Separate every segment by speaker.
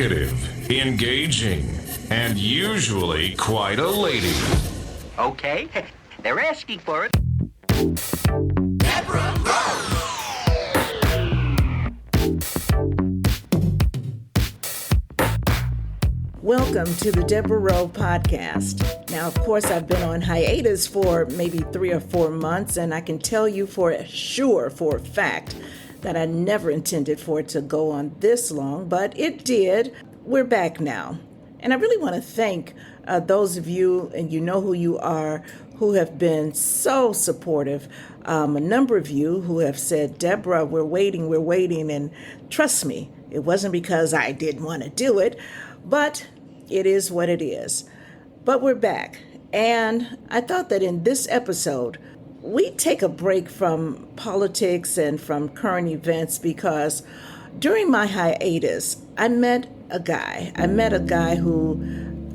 Speaker 1: talkative, engaging, and usually quite a lady.
Speaker 2: Okay, they're asking for it.
Speaker 3: Deborah Rose.
Speaker 4: Welcome to the Deborah Rowe podcast. Now, of course, I've been on hiatus for maybe 3 or 4 months, and I can tell you for a fact, that I never intended for it to go on this long, but it did. We're back now. And I really want to thank those of you, and you know who you are, who have been so supportive. A number of you who have said, Deborah, we're waiting, and trust me, it wasn't because I didn't want to do it, but it is what it is. But we're back, and I thought that in this episode, we take a break from politics and from current events because during my hiatus, I met a guy who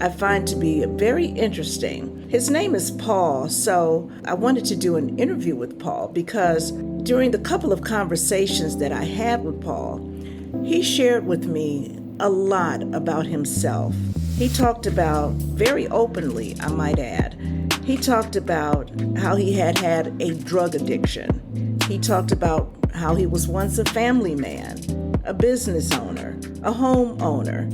Speaker 4: I find to be very interesting. His name is Paul, so I wanted to do an interview with Paul because during the couple of conversations that I had with Paul, he shared with me a lot about himself. He talked about, very openly, I might add, he talked about how he had a drug addiction. He talked about how he was once a family man, a business owner, a home owner.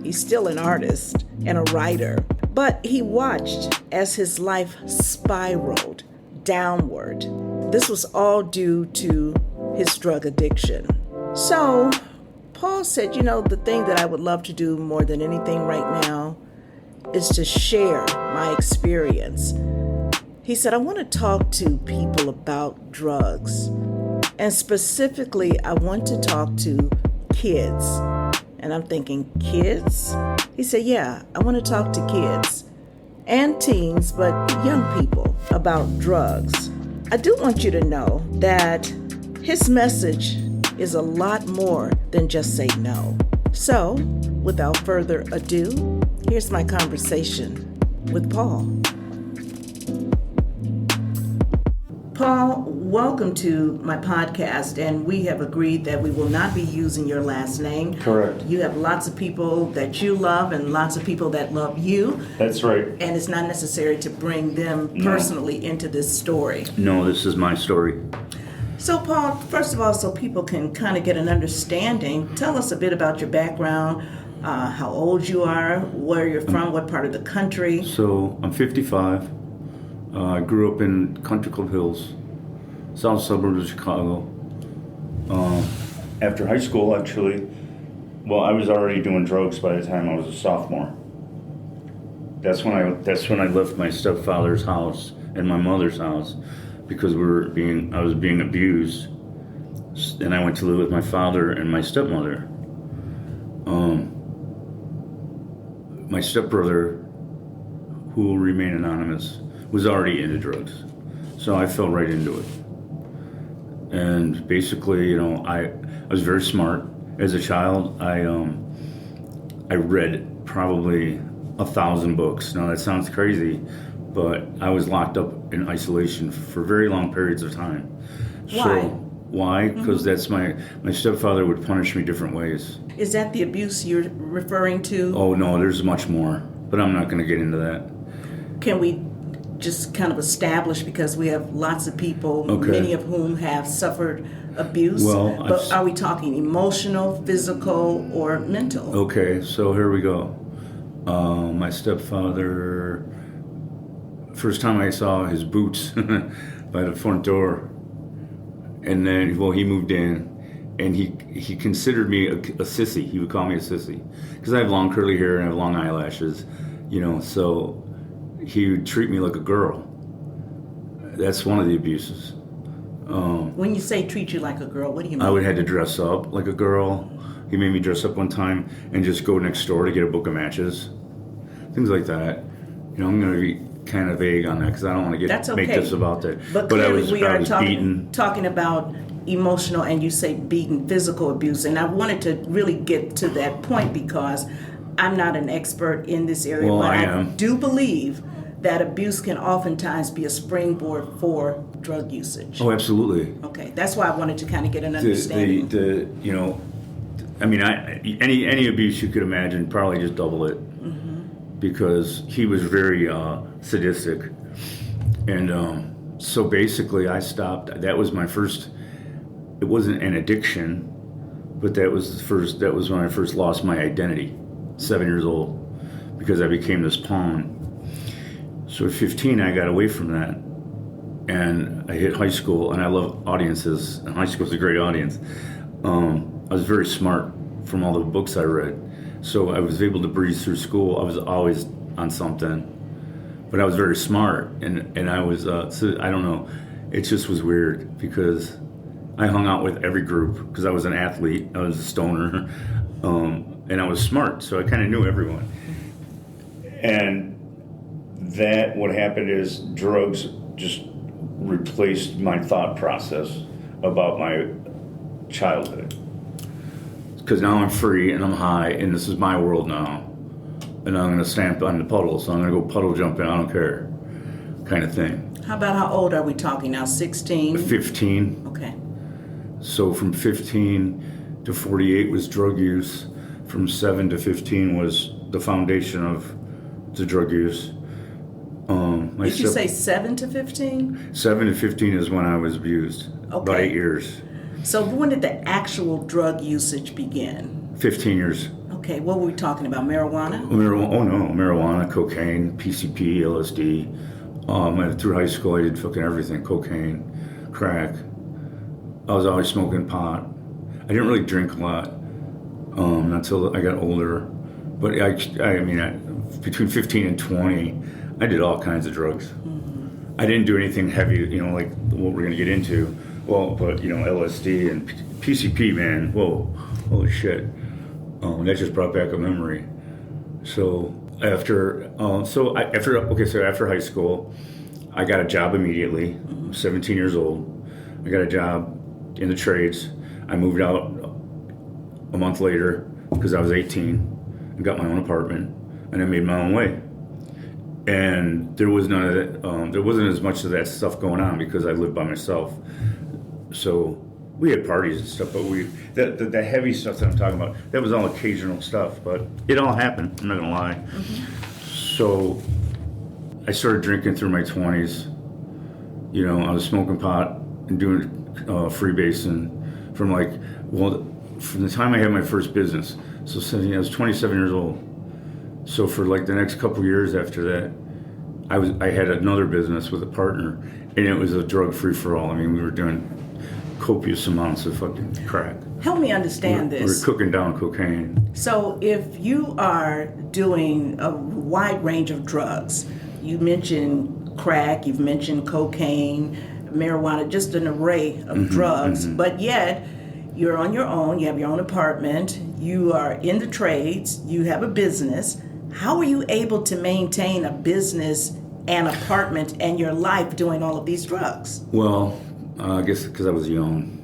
Speaker 4: He's still an artist and a writer, but he watched as his life spiraled downward. This was all due to his drug addiction. So Paul said, the thing that I would love to do more than anything right now is to share my experience. He said, I want to talk to people about drugs. And specifically, I want to talk to kids. And I'm thinking, kids? He said, yeah, I want to talk to kids and teens, but young people about drugs. I do want you to know that his message is a lot more than just say no. So, without further ado, here's my conversation with Paul. Paul, welcome to my podcast, and we have agreed that we will not be using your last name.
Speaker 5: Correct.
Speaker 4: You have lots of people that you love and lots of people that love you.
Speaker 5: That's right.
Speaker 4: And it's not necessary to bring them personally into this story.
Speaker 5: No, this is my story.
Speaker 4: So, Paul, first of all, so people can kind of get an understanding, tell us a bit about your background, how old you are, where you're from, what part of the country.
Speaker 5: So, I'm 55. I grew up in Country Club Hills, south suburb of Chicago. After high school, actually, I was already doing drugs by the time I was a sophomore. That's when I left my stepfather's house and my mother's house because I was being abused, and I went to live with my father and my stepmother. My stepbrother, who will remain anonymous, was already into drugs, so I fell right into it. And basically, I was very smart as a child. I read probably 1,000 books. Now that sounds crazy, but I was locked up in isolation for very long periods of time.
Speaker 4: Why?
Speaker 5: Why? Because that's my stepfather would punish me different ways.
Speaker 4: Is that the abuse you're referring to?
Speaker 5: Oh no, there's much more, but I'm not going to get into that.
Speaker 4: Can we just kind of establish, because we have lots of people, many of whom have suffered abuse, but are we talking emotional, physical, or mental? Okay,
Speaker 5: so here we go. My stepfather, first time I saw his boots by the front door, and then, he moved in, and he considered me a sissy. He would call me a sissy, because I have long curly hair and I have long eyelashes, so he would treat me like a girl. That's one of the abuses.
Speaker 4: When you say treat you like a girl, what do you mean?
Speaker 5: I would have to dress up like a girl. He made me dress up one time and just go next door to get a book of matches. Things like that. I'm going to be kind of vague on that because I don't want to make this about that.
Speaker 4: But clearly we are
Speaker 5: beaten.
Speaker 4: talking about emotional, and you say beaten, physical abuse. And I wanted to really get to that point because I'm not an expert in this area, but I do believe that abuse can oftentimes be a springboard for drug usage.
Speaker 5: Oh, absolutely.
Speaker 4: Okay, that's why I wanted to kind of get an understanding.
Speaker 5: I mean, any abuse you could imagine, probably just double it, because he was very sadistic, and so basically I stopped. That was my first. It wasn't an addiction, but that was the first. That was when I first lost my identity, 7 years old, because I became this pawn. So at 15, I got away from that, and I hit high school, and I love audiences, and high school's a great audience. I was very smart from all the books I read, so I was able to breeze through school. I was always on something, but I was very smart, and I was, so I don't know, it just was weird, because I hung out with every group, because I was an athlete, I was a stoner, and I was smart, so I kind of knew everyone. And that, what happened is drugs just replaced my thought process about my childhood. Because now I'm free and I'm high and this is my world now. And I'm going to stamp on the puddle, so I'm going to go puddle jumping, I don't care, kind of thing.
Speaker 4: How about how old are we talking now? 16?
Speaker 5: 15.
Speaker 4: Okay.
Speaker 5: So from 15 to 48 was drug use. From 7 to 15 was the foundation of the drug use.
Speaker 4: Did you say 7 to 15?
Speaker 5: 7 to 15 is when I was abused.
Speaker 4: Okay.
Speaker 5: About 8 years.
Speaker 4: So when did the actual drug usage begin?
Speaker 5: 15 years.
Speaker 4: Okay, what were we talking about? Marijuana?
Speaker 5: Marijuana, cocaine, PCP, LSD. Through high school, I did fucking everything: cocaine, crack. I was always smoking pot. I didn't really drink a lot until I got older. But between 15 and 20, I did all kinds of drugs. Mm-hmm. I didn't do anything heavy, like what we're gonna get into. Well, but LSD and PCP, man, whoa, holy shit. That just brought back a memory. So after high school, I got a job immediately. I'm 17 years old. I got a job in the trades. I moved out a month later because I was 18 and got my own apartment, and I made my own way. And there was none of that. There wasn't as much of that stuff going on because I lived by myself. So we had parties and stuff, but the heavy stuff that I'm talking about, that was all occasional stuff, but it all happened, I'm not gonna lie. Mm-hmm. So I started drinking through my 20s. I was smoking pot and doing freebasing from the time I had my first business. So I was 27 years old. So for the next couple years after that, I had another business with a partner, and it was a drug free for all. I mean, we were doing copious amounts of fucking crack.
Speaker 4: Help me understand this.
Speaker 5: We were cooking down cocaine.
Speaker 4: So if you are doing a wide range of drugs, you mentioned crack, you've mentioned cocaine, marijuana, just an array of drugs, but yet you're on your own, you have your own apartment, you are in the trades, you have a business. How are you able to maintain a business and apartment and your life doing all of these drugs?
Speaker 5: Well, I guess because I was young.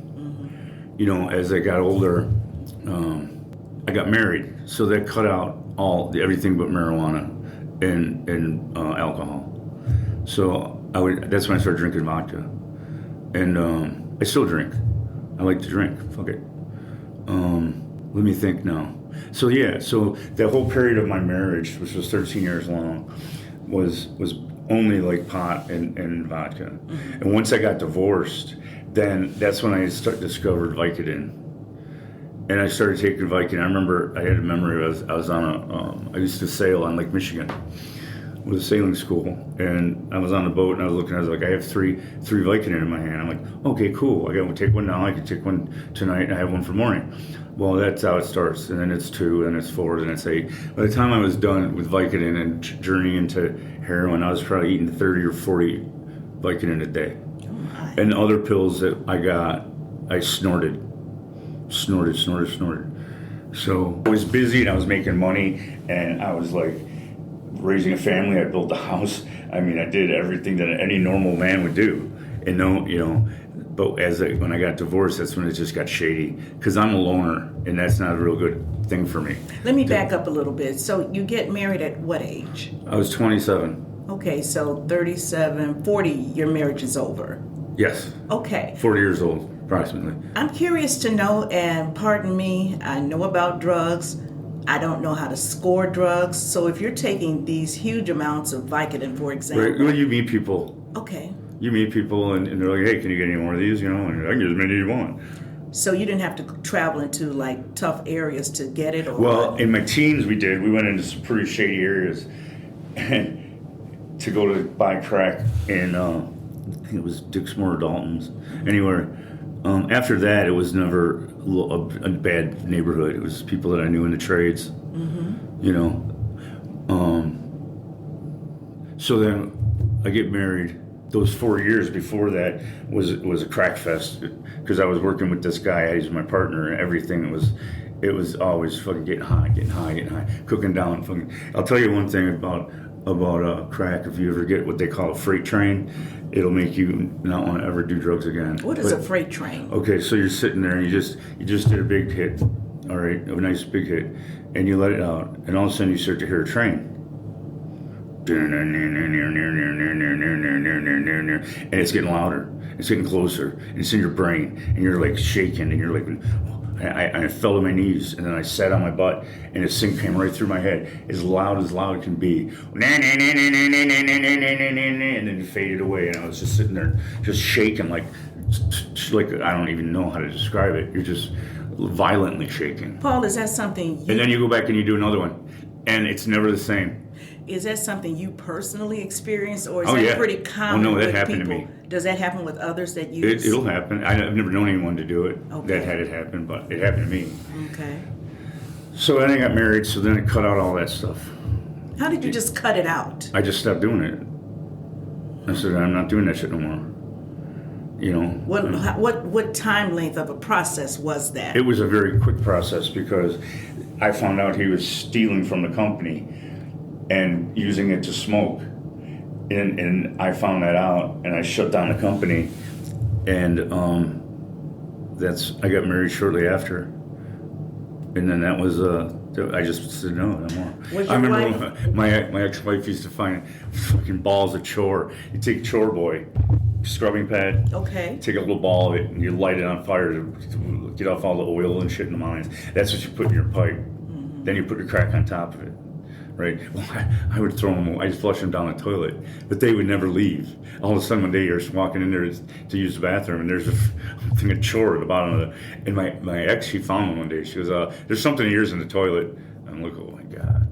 Speaker 5: As I got older, I got married, so that cut out everything but marijuana and alcohol. So that's when I started drinking vodka, and I still drink. I like to drink. Fuck it. Let me think now. So that whole period of my marriage, which was 13 years long, was only pot and vodka. Mm-hmm. And once I got divorced, then that's when I discovered Vicodin. And I started taking Vicodin. I remember I had a memory. I was on I used to sail on Lake Michigan with a sailing school, and I was on the boat, and I was like, I have three Vicodin in my hand. I'm like, okay, cool. I got to take one now. I can take one tonight, and I have one for morning. Well, that's how it starts, and then it's 2, then it's 4, then it's 8. By the time I was done with Vicodin and journeying into heroin, I was probably eating 30 or 40 Vicodin a day. Oh, and other pills that I got, I snorted. So I was busy, and I was making money, and I was raising a family. I built a house. I mean, I did everything that any normal man would do. And but when I got divorced, that's when it just got shady, because I'm a loner, and that's not a real good thing for me.
Speaker 4: Let me back up a little bit. So you get married at what age?
Speaker 5: I was 27.
Speaker 4: Okay, so 37, 40, your marriage is over.
Speaker 5: Yes.
Speaker 4: Okay.
Speaker 5: 40 years old. approximately.
Speaker 4: I'm curious to know, and pardon me, I know about drugs. I don't know how to score drugs. So if you're taking these huge amounts of Vicodin, for example.
Speaker 5: Right. Well, you meet people.
Speaker 4: Okay.
Speaker 5: You meet people and they're like, hey, can you get any more of these? And I can get as many as you want.
Speaker 4: So you didn't have to travel into like tough areas to get it? Or
Speaker 5: Well, in my teens we did. We went into some pretty shady areas and to go to buy crack in, I think it was Dixmoor or Dalton's, anywhere. After that, it was never a bad neighborhood. It was people that I knew in the trades, So then I get married. Those 4 years before that was a crack fest because I was working with this guy. He's my partner, and everything it was always fucking getting high, cooking down. Fucking. I'll tell you one thing about crack. If you ever get what they call a freight train, it'll make you not want to ever do drugs again.
Speaker 4: What is a freight train?
Speaker 5: Okay, so you're sitting there and you just did a big hit, all right, a nice big hit, and you let it out, and all of a sudden you start to hear a train. And it's getting louder, it's getting closer, and it's in your brain, and you're like shaking, and you're like, I fell to my knees, and then I sat on my butt, and this thing came right through my head, as loud it can be, and then it faded away, and I was just sitting there, just shaking, like I don't even know how to describe it. You're just violently shaking.
Speaker 4: Paul, is that something
Speaker 5: And then you go back and you do another one, and it's never the same.
Speaker 4: Is that something you personally experienced, or is that pretty common?
Speaker 5: Oh no, that
Speaker 4: with
Speaker 5: happened
Speaker 4: people?
Speaker 5: to me.
Speaker 4: Does that happen with others that use?
Speaker 5: It'll happen. I've never known anyone to do it
Speaker 4: Okay.
Speaker 5: that had it happen, but it happened to me.
Speaker 4: Okay.
Speaker 5: So then I got married, so then I cut out all that stuff.
Speaker 4: How did you just cut it out?
Speaker 5: I just stopped doing it. I said, I'm not doing that shit no more.
Speaker 4: What time length of a process was that?
Speaker 5: It was a very quick process because I found out he was stealing from the company and using it to smoke. And I found that out, and I shut down the company. And I got married shortly after. And then that was I just said no more.
Speaker 4: Was
Speaker 5: I
Speaker 4: your
Speaker 5: remember
Speaker 4: wife?
Speaker 5: my ex-wife used to find fucking balls of chore. You take Chore Boy scrubbing pad.
Speaker 4: Okay.
Speaker 5: Take a little ball of it and you light it on fire to get off all the oil and shit in the mines. That's what you put in your pipe. Mm-hmm. Then you put your crack on top of it. Right? Well, I would throw them, I'd flush them down the toilet, but they would never leave. All of a sudden one day you're walking in there to use the bathroom and there's a thing of chore at the bottom of and my ex, she found one day. She was, there's something of yours in the toilet. I'm like, oh my God.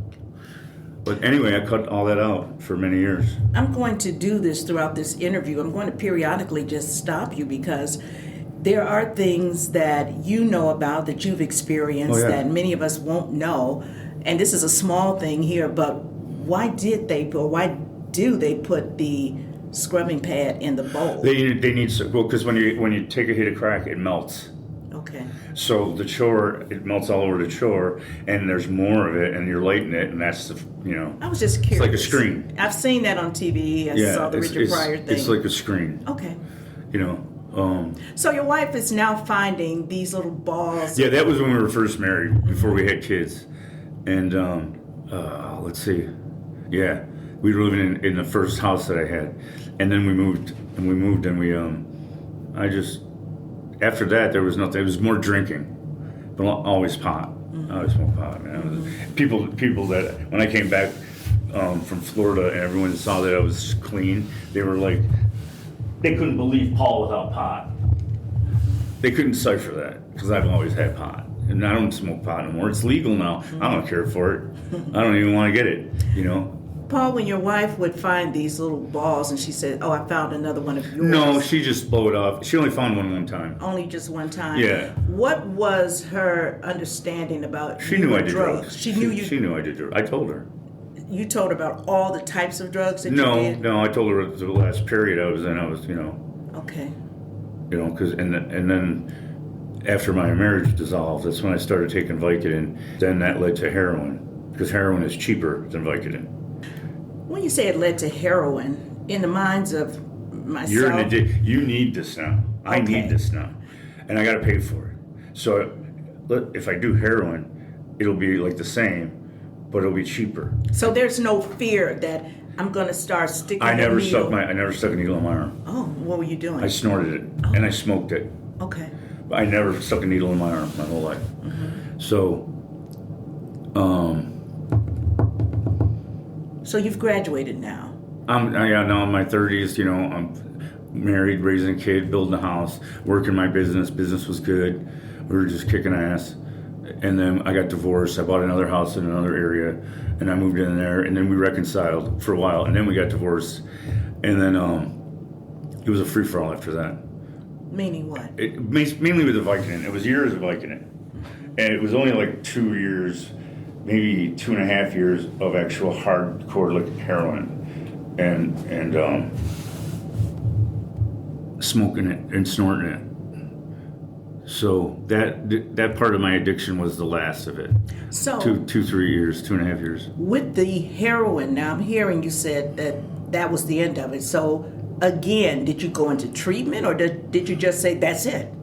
Speaker 5: But anyway, I cut all that out for many years.
Speaker 4: I'm going to do this throughout this interview. I'm going to periodically just stop you because there are things that you know about, that you've experienced, that many of us won't know. And this is a small thing here, but why do they put the scrubbing pad in the bowl?
Speaker 5: They need to, well, because when you take a hit of crack, it melts.
Speaker 4: Okay.
Speaker 5: So the chore, it melts all over the chore, and there's more of it, and you're lighting it, and that's the,
Speaker 4: I was just curious.
Speaker 5: It's like a screen.
Speaker 4: I've seen that on TV. I saw the Richard Pryor thing.
Speaker 5: It's like a screen.
Speaker 4: Okay.
Speaker 5: So
Speaker 4: your wife is now finding these little balls.
Speaker 5: Yeah, that was when we were first married, before we had kids. And let's see. Yeah, we were living in the first house that I had. And then we moved, and after that, there was nothing. It was more drinking, but always pot. I always smoked pot, man. People that, when I came back from Florida and everyone saw that I was clean, they were like, they couldn't believe Paul without pot. They couldn't decipher that, because I've always had pot. And I don't smoke pot anymore. It's legal now. I don't care for it. I don't even want to get it,
Speaker 4: Paul, when your wife would find these little balls and she said, oh, I found another one of yours.
Speaker 5: No, she just blew it off. She only found one time.
Speaker 4: Only just one time?
Speaker 5: Yeah.
Speaker 4: What was her understanding about
Speaker 5: She knew I did drugs.
Speaker 4: She knew you.
Speaker 5: She knew I did drugs. I told her.
Speaker 4: You told her about all the types of drugs that you did?
Speaker 5: No, I told her the last period I was in,
Speaker 4: Okay.
Speaker 5: Because, and then after my marriage dissolved, that's when I started taking Vicodin. Then that led to heroin, because heroin is cheaper than Vicodin.
Speaker 4: When you say it led to heroin, in the minds of myself...
Speaker 5: You need this now. I need this now. And I got to pay for it. So if I do heroin, it'll be like the same, but it'll be cheaper.
Speaker 4: So there's no fear that I'm going to start sticking
Speaker 5: I never
Speaker 4: stuck
Speaker 5: stuck a needle in my arm.
Speaker 4: Oh, what were you doing?
Speaker 5: I snorted it, and I smoked it.
Speaker 4: Okay.
Speaker 5: But I never stuck a needle in my arm my whole life. So,
Speaker 4: So you've graduated now.
Speaker 5: now in my 30s, I'm married, raising a kid, building a house, working my business. Business was good. We were just kicking ass. And then I got divorced. I bought another house in another area, and I moved in there. And then we reconciled for a while, and then we got divorced. And then it was a free-for-all after that.
Speaker 4: Meaning what?
Speaker 5: Mainly with the Vicodin. It was years of Vicodin. And it was only like 2 years, maybe 2.5 years of actual hardcore like heroin. And smoking it and snorting it. So that part of my addiction was the last of it.
Speaker 4: So
Speaker 5: 3 years, 2.5 years.
Speaker 4: with the heroin, now I'm hearing you said that was the end of it. So again, did you go into treatment, or did you just say that's it?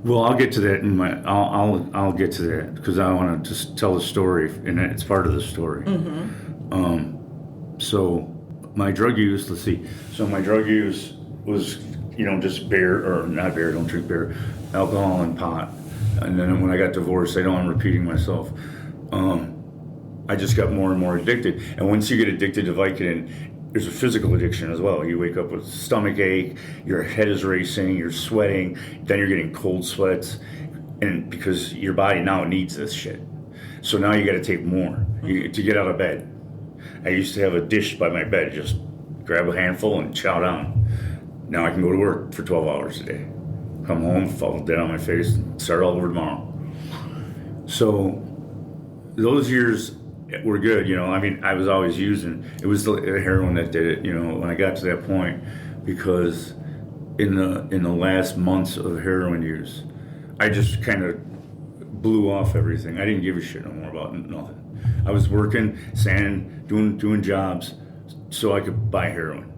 Speaker 5: Well, I'll get to that in my. I'll get to that because I want to just tell the story, and it's part of the story. So my drug use. Let's see. So my drug use was, just beer, or not beer. Don't drink beer. Alcohol and pot. And then when I got divorced, I know I'm repeating myself. I just got more and more addicted. And once you get addicted to Vicodin, there's a physical addiction as well. You wake up with stomach ache, your head is racing, you're sweating, then you're getting cold sweats, and because your body now needs this shit. So now you got to take more to get out of bed. I used to have a dish by my bed, just grab a handful and chow down. Now I can go to work for 12 hours a day. Come home, fall dead on my face, and start all over tomorrow. So those years were good, I was always using. It was the heroin that did it, when I got to that point, because in the last months of heroin use, I just kind of blew off everything. I didn't give a shit no more about nothing. I was working, sanding, doing jobs so I could buy heroin.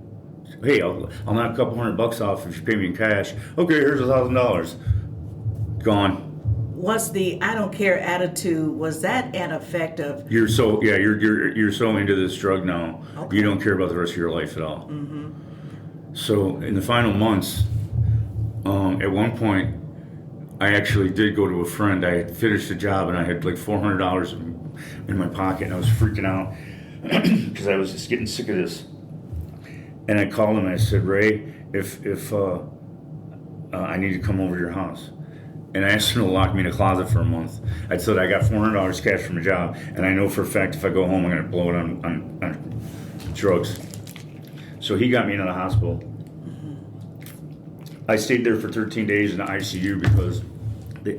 Speaker 5: Hey, I'll knock a couple $100 off if you pay me in cash. Okay, here's $1,000. Gone.
Speaker 4: Was the I don't care attitude, was that an effect of?
Speaker 5: You're so into this drug now.
Speaker 4: Okay.
Speaker 5: You don't care about the rest of your life at all. So in the final months, at one point, I actually did go to a friend. I had finished a job and I had like $400 in my pocket, and I was freaking out because I was just getting sick of this. And I called him and I said, Ray, if I need to come over to your house. And I asked him to lock me in a closet for a month. I said I got $400 cash from a job, and I know for a fact if I go home, I'm going to blow it on drugs. So he got me into the hospital. I stayed there for 13 days in the ICU because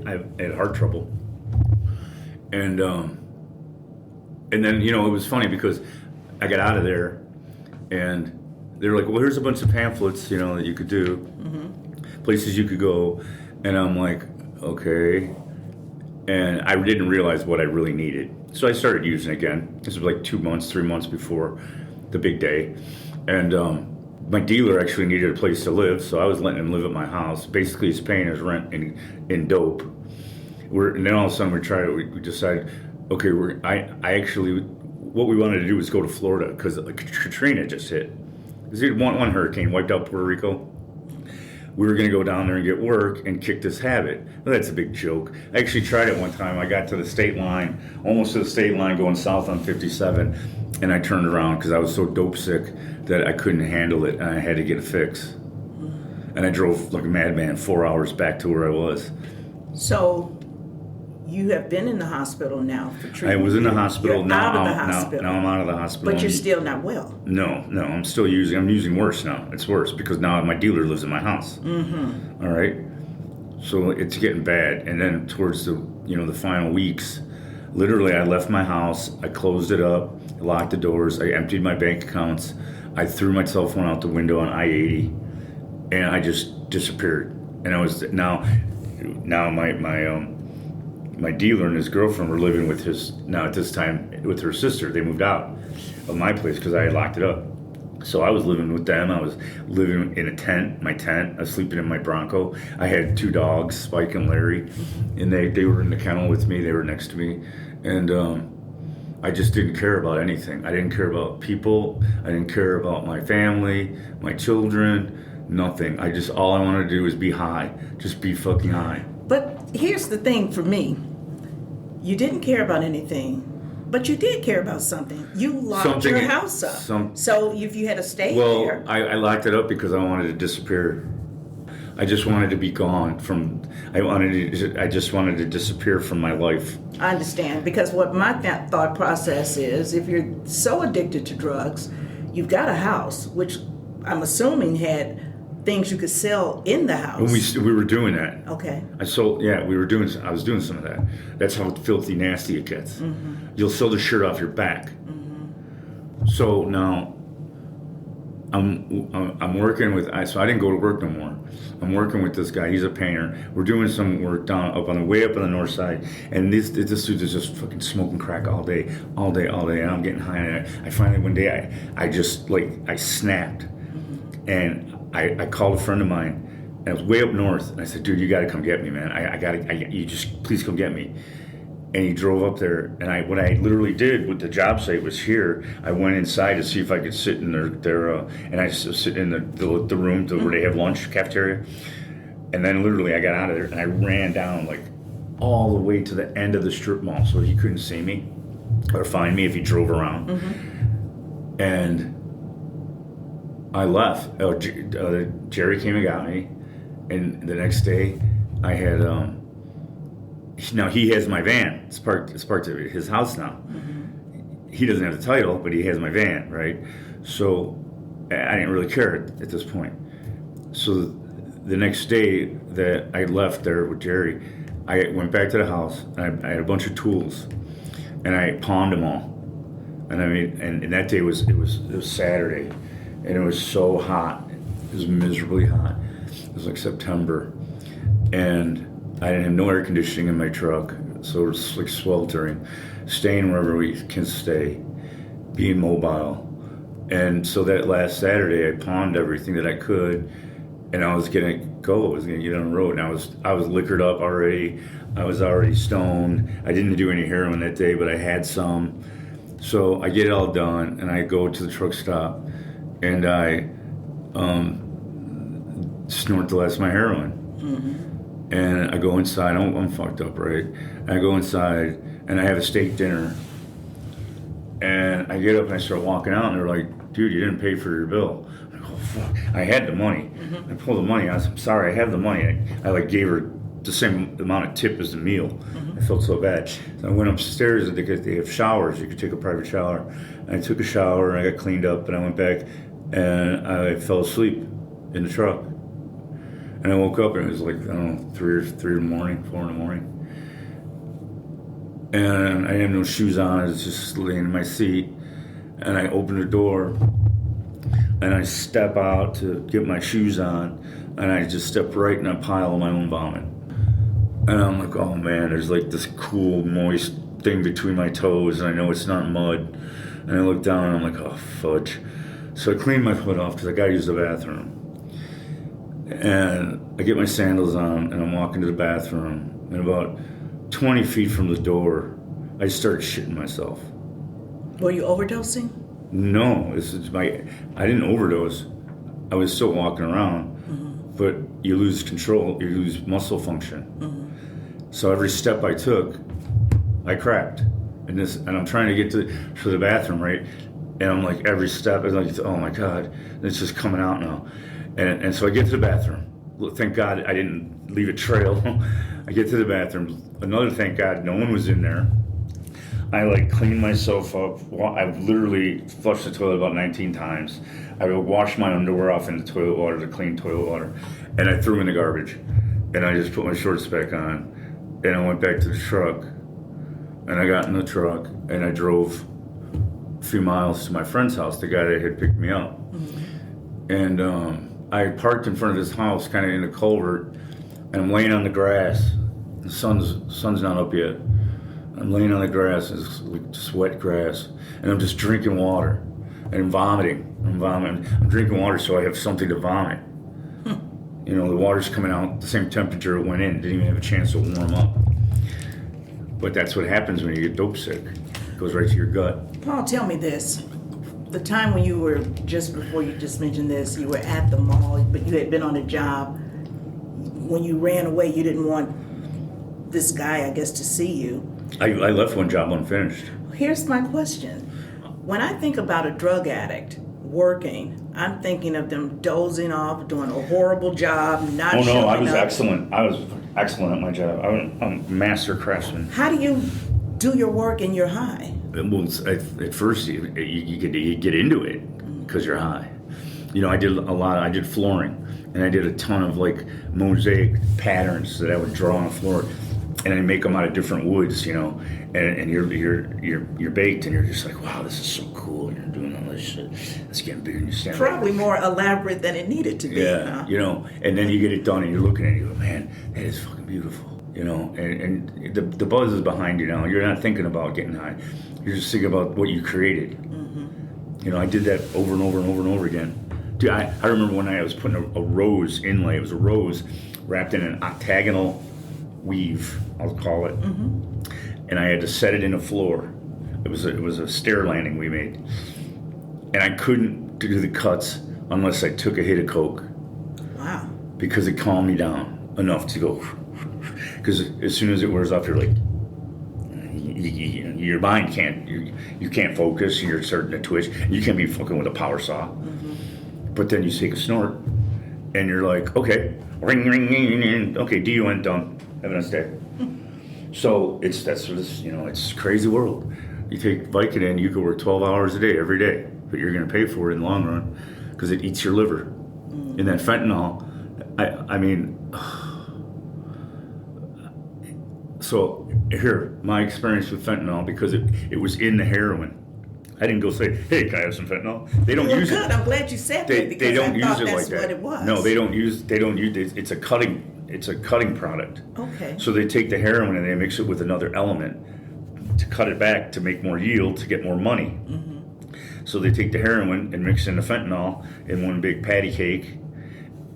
Speaker 5: I had heart trouble. And then, it was funny because I got out of there, and they were like, well, here's a bunch of pamphlets, that you could do, places you could go. And I'm like, okay. And I didn't realize what I really needed. So I started using it again. This was like 3 months before the big day. And my dealer actually needed a place to live, so I was letting him live at my house. Basically, he's paying his rent in dope. And then all of a sudden we decided, okay, what we wanted to do was go to Florida because Katrina just hit. One hurricane wiped out Puerto Rico. We were going to go down there and get work and kick this habit. Well, that's a big joke. I actually tried it one time. I got to the state line, almost to the state line going south on 57, and I turned around because I was so dope sick that I couldn't handle it, and I had to get a fix. And I drove like a madman 4 hours back to where I was.
Speaker 4: So you have been in the hospital now for treatment.
Speaker 5: I was in the hospital.
Speaker 4: You're
Speaker 5: now
Speaker 4: out of the hospital.
Speaker 5: Now I'm out of the hospital.
Speaker 4: But you're still not well.
Speaker 5: No, I'm still using. I'm using worse now. It's worse because now my dealer lives in my house. All right, so it's getting bad. And then towards the the final weeks, literally I left my house. I closed it up, locked the doors. I emptied my bank accounts. I threw my cell phone out the window on I-80, and I just disappeared. And I was now my dealer and his girlfriend were living with at this time with her sister. They moved out of my place because I had locked it up. So I was living with them. I was living in my tent. I was sleeping in my Bronco. I had 2 dogs, Spike and Larry, and they were in the kennel with me. They were next to me. And I just didn't care about anything. I didn't care about people. I didn't care about my family, my children, Nothing. All I wanted to do was be high. Just be fucking high.
Speaker 4: But here's the thing for me. You didn't care about anything, but you did care about something. You locked your house up. So if you had to stay there.
Speaker 5: Well, I locked it up because I wanted to disappear. I just wanted to be gone from. I just wanted to disappear from my life.
Speaker 4: I understand, because what my thought process is, if you're so addicted to drugs, you've got a house, which I'm assuming had things you could sell in the house.
Speaker 5: And we were doing that.
Speaker 4: Okay.
Speaker 5: I was doing some of that. That's how filthy nasty it gets. Mm-hmm. You'll sell the shirt off your back. Mm-hmm. So now I'm working with. So I didn't go to work no more. I'm working with this guy. He's a painter. We're doing some work way up on the north side, and this dude is just fucking smoking crack all day, and I'm getting high. And I finally one day I snapped, and I called a friend of mine, and I was way up north, and I said, dude, you got to come get me, man. You just please come get me. And he drove up there, and what I literally did with the job site was here. I went inside to see if I could sit in and I sit in the room where they have lunch, cafeteria. And then literally I got out of there, and I ran down like all the way to the end of the strip mall so he couldn't see me or find me if he drove around. Mm-hmm. And I left. Jerry came and got me, and the next day I had. Now he has my van. It's parked at his house now. Mm-hmm. He doesn't have the title, but he has my van, right? So I didn't really care at this point. So the next day that I left there with Jerry, I went back to the house, and I had a bunch of tools, and I pawned them all. And and that day was Saturday, and it was so hot. It was miserably hot. It was like September, and I didn't have no air conditioning in my truck, so it was like sweltering, staying wherever we can stay, being mobile. And so that last Saturday, I pawned everything that I could, and I was gonna go. I was gonna get on the road, and I was liquored up already. I was already stoned. I didn't do any heroin that day, but I had some. So I get it all done, and I go to the truck stop, and I snort the last of my heroin. Mm-hmm. And I go inside. I'm fucked up, right? And I go inside, and I have a steak dinner. And I get up and I start walking out, and they're like, "Dude, you didn't pay for your bill." I'm like, "Oh fuck!" I had the money. Mm-hmm. I pulled the money. I was, "I'm sorry, I have the money." I like gave her the same amount of tip as the meal. Mm-hmm. I felt so bad. So I went upstairs, and they have showers. You could take a private shower. And I took a shower, and I got cleaned up, and I went back, and I fell asleep in the truck. And I woke up, and it was like, I don't know, 4 in the morning. And I had no shoes on. I was just laying in my seat. And I opened the door, and I step out to get my shoes on, and I just step right in a pile of my own vomit. And I'm like, oh man, there's like this cool, moist thing between my toes, and I know it's not mud. And I look down, and I'm like, oh fudge. So I clean my foot off, because I gotta use the bathroom. And I get my sandals on, and I'm walking to the bathroom, and about 20 feet from the door, I started shitting myself.
Speaker 4: Were you overdosing?
Speaker 5: No, I didn't overdose. I was still walking around, mm-hmm. But you lose control, you lose muscle function. Mm-hmm. So every step I took, I cracked. And I'm trying to get to the bathroom, right? And I'm like, every step is like, oh my God, it's just coming out now. And so I get to the bathroom. Thank God I didn't leave a trail. I get to the bathroom. Another thank God no one was in there. I like cleaned myself up. I've literally flushed the toilet about 19 times. I would wash my underwear off in the toilet water, the clean toilet water, and I threw in the garbage. And I just put my shorts back on, and I went back to the truck. And I got in the truck, and I drove a few miles to my friend's house, the guy that had picked me up. Mm-hmm. And I parked in front of his house, kind of in a culvert, and I'm laying on the grass. The sun's not up yet. I'm laying on the grass, it's like just wet grass, and I'm just drinking water, and I'm vomiting. I'm drinking water so I have something to vomit. You know, the water's coming out the same temperature it went in. Didn't even have a chance to warm up. But that's what happens when you get dope sick. It goes right to your gut.
Speaker 4: Paul, tell me this. the time when you were, just before you just mentioned this, you were at the mall, but you had been on a job. When you ran away, you didn't want this guy, I guess, to see you.
Speaker 5: I left one job unfinished.
Speaker 4: Here's my question. When I think about a drug addict working, I'm thinking of them dozing off, doing a horrible job, not showing up.
Speaker 5: I was excellent. I was excellent at my job. I'm a master craftsman.
Speaker 4: How do you do your work and you're high?
Speaker 5: Well, at first you get into it because you're high. You know, I did flooring, and I did a ton of like mosaic patterns that I would draw on the floor, and I make them out of different woods, you know, and you're baked, and you're just like, wow, this is so cool. And you're doing all this shit. It's getting bigger, and you stand
Speaker 4: probably more elaborate than it needed to be.
Speaker 5: Yeah,
Speaker 4: huh?
Speaker 5: you know, and then you get it done, and you're looking at it, and you go, man, that is fucking beautiful. You know, and the buzz is behind you now. You're not thinking about getting high. You're just thinking about what you created. Mm-hmm. You know, I did that over and over and over and over again. Dude, I remember one night I was putting a rose inlay. It was a rose wrapped in an octagonal weave, I'll call it. Mm-hmm. And I had to set it in the floor. It was a stair landing we made. And I couldn't do the cuts unless I took a hit of Coke.
Speaker 4: Wow.
Speaker 5: Because it calmed me down enough to go. Because as soon as it wears off, you're like, your mind can't, you can't focus. You're starting to twitch. You can't be fucking with a power saw. Mm-hmm. But then you take a snort, and you're like, okay, ring, ring, ring, ring. Okay, DUN done. Have a nice day. So it's a crazy world. You take Vicodin, you could work 12 hours a day every day, but you're going to pay for it in the long run because it eats your liver. Mm. And then fentanyl, I mean. So here, my experience with fentanyl, because it was in the heroin. I didn't go say, hey, can I have some fentanyl? They don't use
Speaker 4: good.
Speaker 5: it.
Speaker 4: I'm glad you said that because
Speaker 5: they don't
Speaker 4: I
Speaker 5: use
Speaker 4: thought
Speaker 5: it
Speaker 4: that's
Speaker 5: like that.
Speaker 4: what it was.
Speaker 5: No, they don't use it. It's a cutting product.
Speaker 4: Okay.
Speaker 5: So they take the heroin and they mix it with another element to cut it back to make more yield to get more money. Mm-hmm. So they take the heroin and mix in the fentanyl in one big patty cake,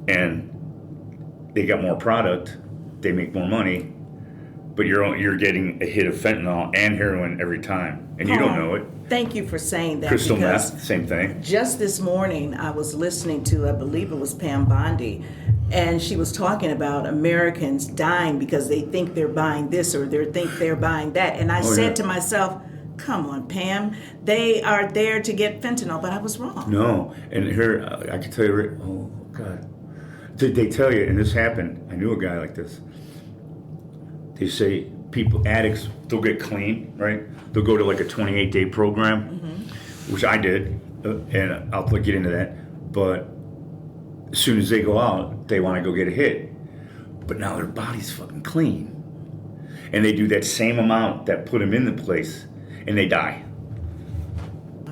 Speaker 5: and they got more product. They make more money. But you're getting a hit of fentanyl and heroin every time, and you don't know it.
Speaker 4: Thank you for saying that.
Speaker 5: Crystal meth, same thing.
Speaker 4: Just this morning, I was listening to, I believe it was Pam Bondi, and she was talking about Americans dying because they think they're buying this or they think they're buying that. And I said to myself, come on, Pam, they are there to get fentanyl, but I was wrong.
Speaker 5: No, and here, I can tell you, oh, God. They tell you, and this happened, I knew a guy like this. They say addicts, they'll get clean, right? They'll go to like a 28-day program, mm-hmm. which I did, and I'll get into that. But as soon as they go out, they want to go get a hit. But now their body's fucking clean. And they do that same amount that put them in the place, and they die.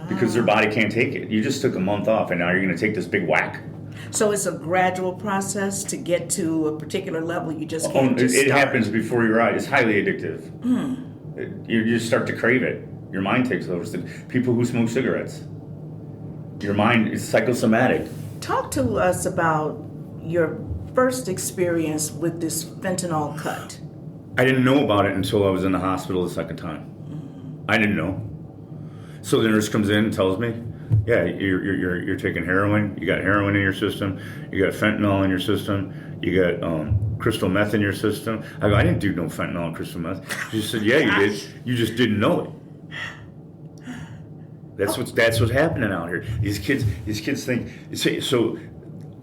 Speaker 5: Because their body can't take it. You just took a month off, and now you're going to take this big whack.
Speaker 4: So it's a gradual process to get to a particular level. You just can't just
Speaker 5: it
Speaker 4: start.
Speaker 5: happens before your eyes. It's highly addictive. You just start to crave it. Your mind takes over. People who smoke cigarettes, your mind is psychosomatic.
Speaker 4: Talk to us about your first experience with this fentanyl cut.
Speaker 5: I didn't know about it until I was in the hospital the second time. Mm-hmm. I didn't know. So the nurse comes in and tells me, yeah, you're taking heroin. You got heroin in your system. You got fentanyl in your system. You got crystal meth in your system. I go, I didn't do no fentanyl and crystal meth. She said, yeah, you did. You just didn't know it. That's what's happening out here. These kids think. So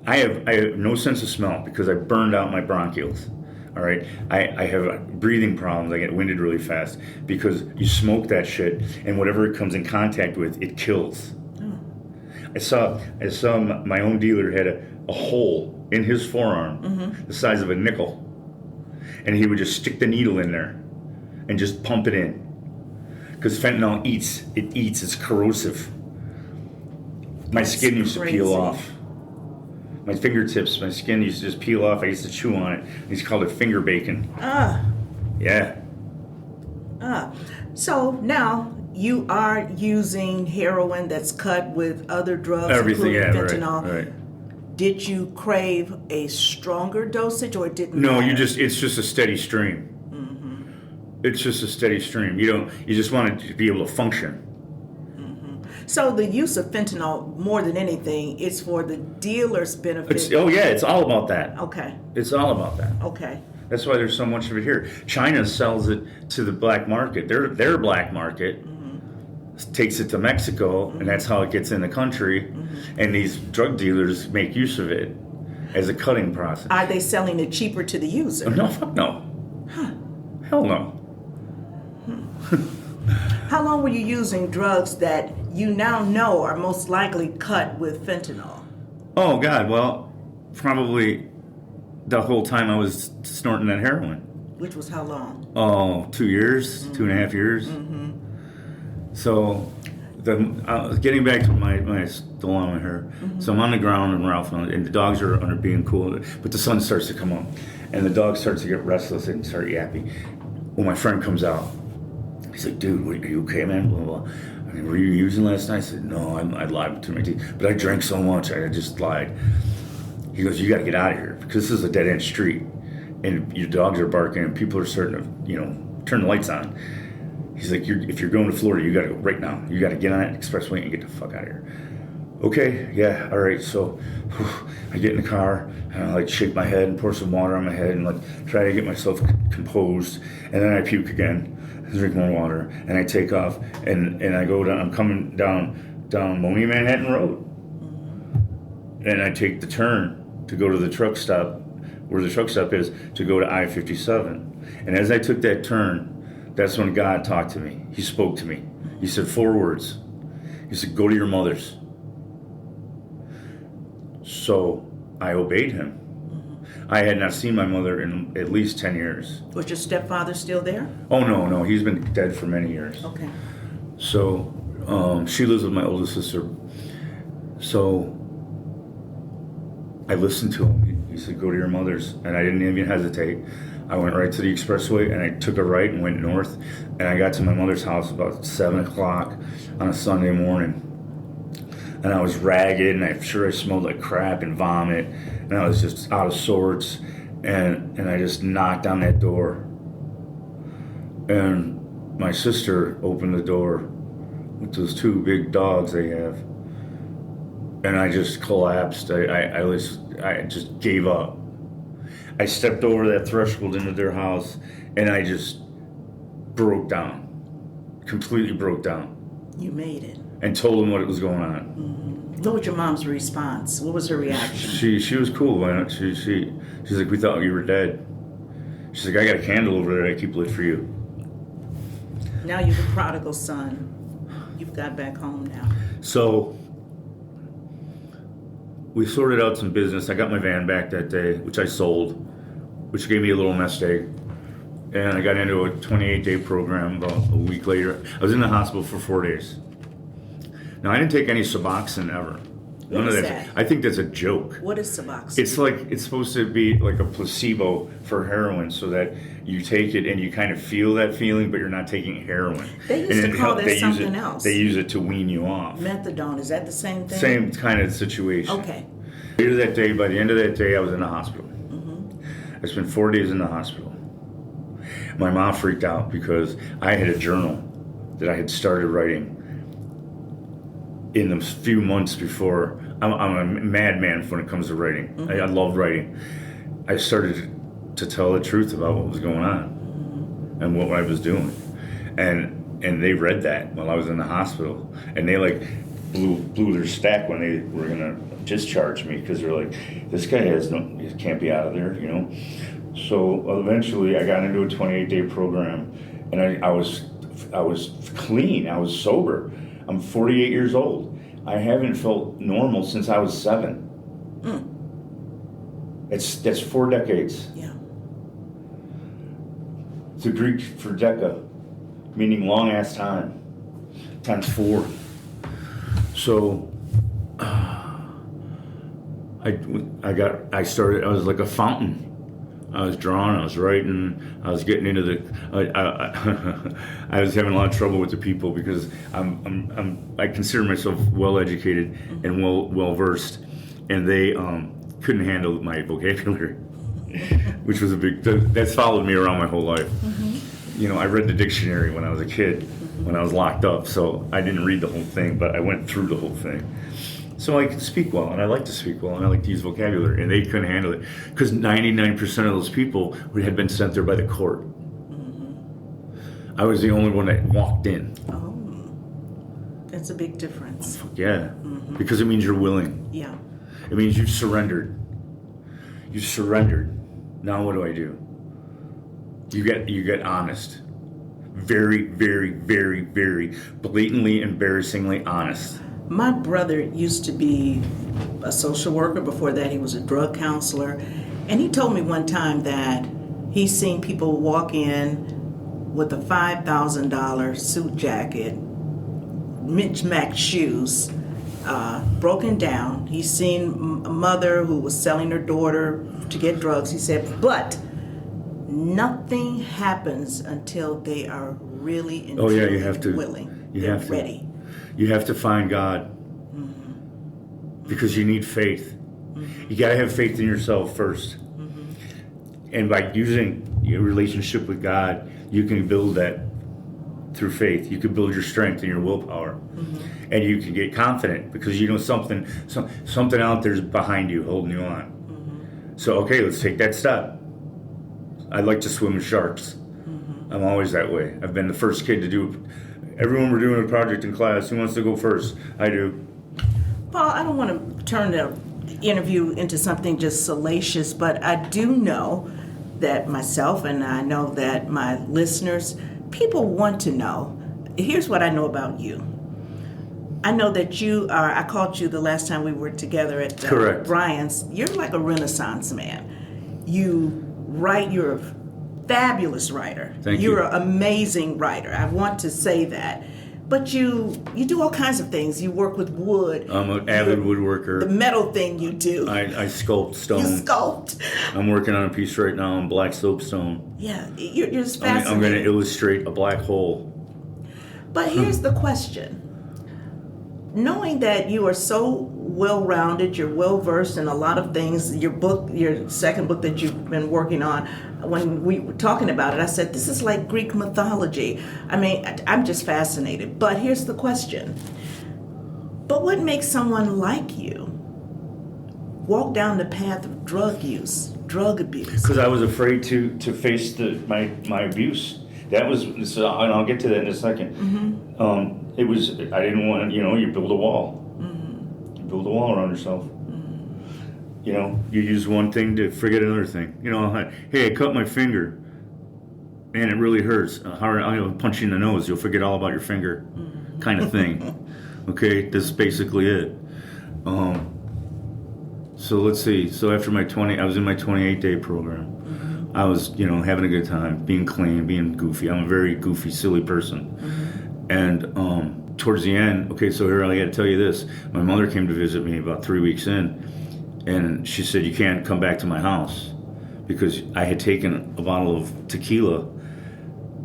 Speaker 5: I have no sense of smell because I burned out my bronchioles. All right, I have breathing problems. I get winded really fast because you smoke that shit, and whatever it comes in contact with, it kills. I saw my own dealer had a hole in his forearm, mm-hmm. the size of a nickel, and he would just stick the needle in there and just pump it in because fentanyl eats. It's corrosive. My skin used to peel off. My fingertips, my skin used to just peel off. I used to chew on it. He's called it finger bacon. Yeah.
Speaker 4: So now you are using heroin that's cut with other drugs,
Speaker 5: everything,
Speaker 4: including fentanyl.
Speaker 5: Right.
Speaker 4: Did you crave a stronger dosage, or didn't?
Speaker 5: No, it's just a steady stream. Mm-hmm. It's just a steady stream. You just want to be able to function.
Speaker 4: Mm-hmm. So the use of fentanyl, more than anything, is for the dealer's benefit.
Speaker 5: It's all about that.
Speaker 4: Okay.
Speaker 5: It's all about that.
Speaker 4: Okay.
Speaker 5: That's why there's so much of it here. China sells it to the black market. Their black market takes it to Mexico, and that's how it gets in the country. And these drug dealers make use of it as a cutting process.
Speaker 4: Are they selling it cheaper to the user?
Speaker 5: No, fuck no.
Speaker 4: Huh.
Speaker 5: Hell no.
Speaker 4: How long were you using drugs that you now know are most likely cut with fentanyl?
Speaker 5: Oh, God. Well, probably the whole time I was snorting that heroin.
Speaker 4: Which was how long?
Speaker 5: Oh, 2 years, 2.5 years. So, getting back to my dilemma here. So I'm on the ground and Ralph, and the dogs are under being cool, but the sun starts to come up, and the dog starts to get restless and start yapping. Well, my friend comes out. He's like, dude, are you okay, man? Blah, blah, blah. I mean, were you using last night? I said, no, I lied between my teeth. But I drank so much, I just lied. He goes, you got to get out of here, because this is a dead-end street, and your dogs are barking, and people are starting to, turn the lights on. He's like, if you're going to Florida, you got to go right now. You got to get on that expressway and get the fuck out of here. Okay, yeah, all right. So I get in the car, and I shake my head and pour some water on my head and try to get myself composed, and then I puke again. Drink more water, and I take off, and I go down. I'm coming down Moni Manhattan Road, and I take the turn to go to the truck stop, where the truck stop is, to go to I-57. And as I took that turn, that's when God talked to me. He spoke to me. He said 4 words. He said, "Go to your mother's." So I obeyed him. I had not seen my mother in at least 10 years.
Speaker 4: Was your stepfather still there?
Speaker 5: Oh, no. He's been dead for many years.
Speaker 4: Okay.
Speaker 5: So she lives with my older sister. So I listened to him. He said, "Go to your mother's." And I didn't even hesitate. I went right to the expressway, and I took a right and went north. And I got to my mother's house about 7 o'clock on a Sunday morning. And I was ragged, and I'm sure I smelled like crap and vomit. And I was just out of sorts. And I just knocked on that door. And my sister opened the door with those 2 big dogs they have. And I just collapsed. I just gave up. I stepped over that threshold into their house, and I just broke down. Completely broke down.
Speaker 4: You made it.
Speaker 5: And told them what was going on.
Speaker 4: Mm-hmm. What was your mom's response? What was her reaction?
Speaker 5: She was cool. She's like, "We thought you were dead." She's like, "I got a candle over there I keep lit for you."
Speaker 4: Now you're the prodigal son. You've got back home now.
Speaker 5: So we sorted out some business. I got my van back that day, which I sold, which gave me a little nest egg. And I got into a 28-day program about a week later. I was in the hospital for 4 days. Now, I didn't take any Suboxone ever.
Speaker 4: What is that?
Speaker 5: I think that's a joke.
Speaker 4: What is Suboxone?
Speaker 5: It's supposed to be like a placebo for heroin, so that you take it and you kind of feel that feeling, but you're not taking heroin.
Speaker 4: They used to call that something else.
Speaker 5: They use it to wean you off.
Speaker 4: Methadone, is that the same thing?
Speaker 5: Same kind of situation.
Speaker 4: Okay.
Speaker 5: Later that day, by the end of that day, I was in the hospital. I spent 4 days in the hospital. My mom freaked out because I had a journal that I had started writing in the few months before. I'm a madman when it comes to writing. I love writing. I started to tell the truth about what was going on and what I was doing. And they read that while I was in the hospital. And they blew their stack when they were going to discharge me, because they're like, this guy he can't be out of there, So eventually I got into a 28-day program, and I was clean. I was sober. I'm 48 years old. I haven't felt normal since I was 7. That's 4 decades.
Speaker 4: Yeah.
Speaker 5: It's the Greek for deca, meaning long ass time, times 4. So I was like a fountain. I was drawing, I was writing, I was getting into I was having a lot of trouble with the people, because I consider myself well educated and well versed, and they couldn't handle my vocabulary, which was that's followed me around my whole life. I read the dictionary when I was a kid, when I was locked up. So I didn't read the whole thing, but I went through the whole thing. So I could speak well, and I like to speak well, and I like to use vocabulary, and they couldn't handle it because 99% of those people had been sent there by the court. I was the only one that walked in.
Speaker 4: Oh, that's a big difference.
Speaker 5: Yeah, because it means you're willing.
Speaker 4: Yeah.
Speaker 5: It means you've surrendered. You've surrendered. Now what do I do? You get honest. Very, very, very, very blatantly, embarrassingly honest.
Speaker 4: My brother used to be a social worker. Before that, he was a drug counselor. And he told me one time that he's seen people walk in with a $5,000 suit jacket, mismatched shoes, broken down. He's seen a mother who was selling her daughter to get drugs. He said, but nothing happens until they are really and
Speaker 5: you have to,
Speaker 4: willing.
Speaker 5: You
Speaker 4: They're
Speaker 5: have to,
Speaker 4: ready.
Speaker 5: You have to find God because you need faith. You got to have faith in yourself first. And by using your relationship with God, you can build that through faith. You can build your strength and your willpower. And you can get confident because you know something out there's behind you, holding you on. So, okay, let's take that step. I'd like to swim with sharks. I'm always that way. I've been the first kid to do. Everyone we're doing a project in class. Who wants to go first? I do.
Speaker 4: Paul, I don't want to turn the interview into something just salacious, but I do know that myself and I know that my listeners, people want to know. Here's what I know about you. I know that you are, I called you the last time we were together at Brian's. You're like a Renaissance man. You write, you're a fabulous writer.
Speaker 5: Thank you.
Speaker 4: You're an amazing writer. I want to say that. But you do all kinds of things. You work with wood.
Speaker 5: I'm an avid woodworker.
Speaker 4: The metal thing you do.
Speaker 5: I sculpt stone.
Speaker 4: You sculpt.
Speaker 5: I'm working on a piece right now on black soapstone.
Speaker 4: Yeah, you're just fascinating.
Speaker 5: I'm going to illustrate a black hole.
Speaker 4: But here's the question. Knowing that you are so well-rounded, you're well-versed in a lot of things, your second book that you've been working on, when we were talking about it, I said, this is like Greek mythology. I mean, I'm just fascinated. But here's the question. But what makes someone like you walk down the path of drug use, drug abuse?
Speaker 5: Because I was afraid to face my abuse. That was, and I'll get to that in a second. It was, I didn't want to, you build a wall. You build a wall around yourself. You use one thing to forget another thing. Hey, I cut my finger. Man, it really hurts. I'll punch you in the nose. You'll forget all about your finger, kind of thing. Okay, that's basically it. So let's see. So after I was in my 28-day program. I was, having a good time, being clean, being goofy. I'm a very goofy, silly person. And towards the end, okay, so here I got to tell you this. My mother came to visit me about 3 weeks in, and she said, you can't come back to my house, because I had taken a bottle of tequila